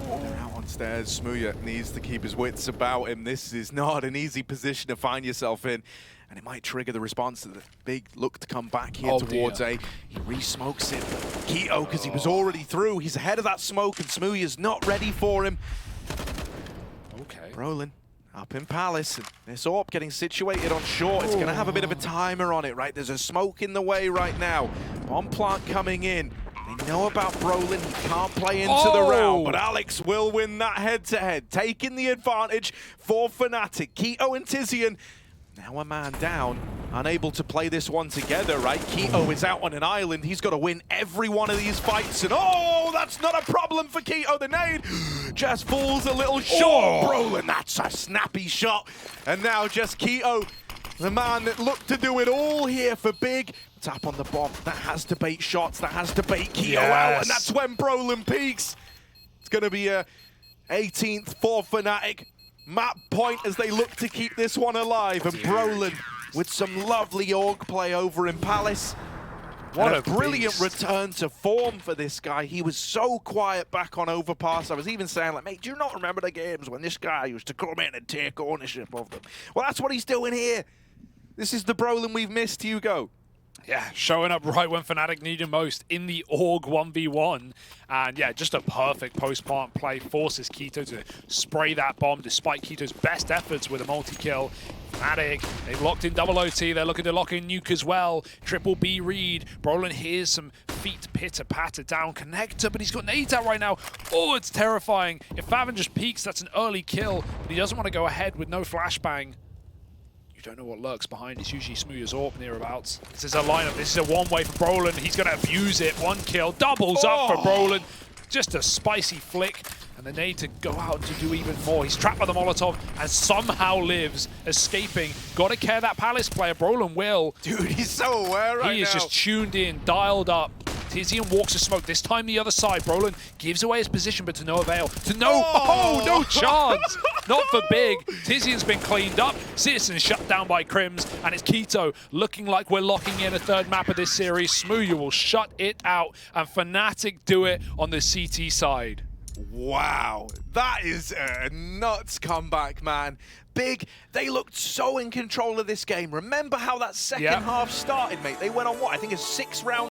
They're out on stairs. Smooya needs to keep his wits about him. This is not an easy position to find yourself in. And it might trigger the response to the Big look to come back here towards A. He re-smokes it. Quito, because he was already through. He's ahead of that smoke, and Smooya's not ready for him. Okay. Brolin up in Palace. And this AWP getting situated on short. It's going to have a bit of a timer on it, right? There's a smoke in the way right now. Bomb plant coming in. They know about Brolin. He can't play into the round, but Alex will win that head-to-head, taking the advantage for Fnatic. Quito and Tizian. Now a man down, unable to play this one together, right? Quito is out on an island. He's got to win every one of these fights. And oh, that's not a problem for Quito. The nade just falls a little short. Brolin, that's a snappy shot. And now just Quito, the man that looked to do it all here for Big. Tap on the bomb. That has to bait shots. That has to bait Quito out. And that's when Brolin peaks. It's going to be a 18th for Fnatic. Map point as they look to keep this one alive, and Brolin with some lovely org play over in Palace. What a brilliant return to form for this guy. He was so quiet back on Overpass. I was even saying, like, mate, do you not remember the games when this guy used to come in and take ownership of them? Well, that's what he's doing here. This is the Brolin we've missed, Hugo. Yeah, showing up right when Fnatic need him most in the AUG 1v1. And yeah, just a perfect post-plant play. Forces Quito to spray that bomb despite Quito's best efforts with a multi-kill. Fnatic, they've locked in double OT. They're looking to lock in Nuke as well. Triple B read. Brolin hears some feet pitter-patter down connector, but he's got nades out right now. Oh, it's terrifying. If Faven just peeks, that's an early kill, but he doesn't want to go ahead with no flashbang. You don't know what lurks behind. It's usually Smooya's AWP nearabouts. This is a lineup. This is a one-way for Brolin. He's going to abuse it. One kill. Doubles up for Brolin. Just a spicy flick. And the nade to go out to do even more. He's trapped by the Molotov and somehow lives, escaping. Got to care that Palace player. Brolin will. Dude, he's so aware right now. He is just tuned in, dialed up. Tizian walks a smoke, this time the other side. Brolin gives away his position, but to no avail. To no, no chance. Not for Big. Tizian's been cleaned up. Citizen's shut down by Crims, and it's Quito looking like we're locking in a third map of this series. Smooya will shut it out, and Fnatic do it on the CT side. Wow, that is a nuts comeback, man. Big, they looked so in control of this game. Remember how that second half started, mate? They went on what? I think a 6-round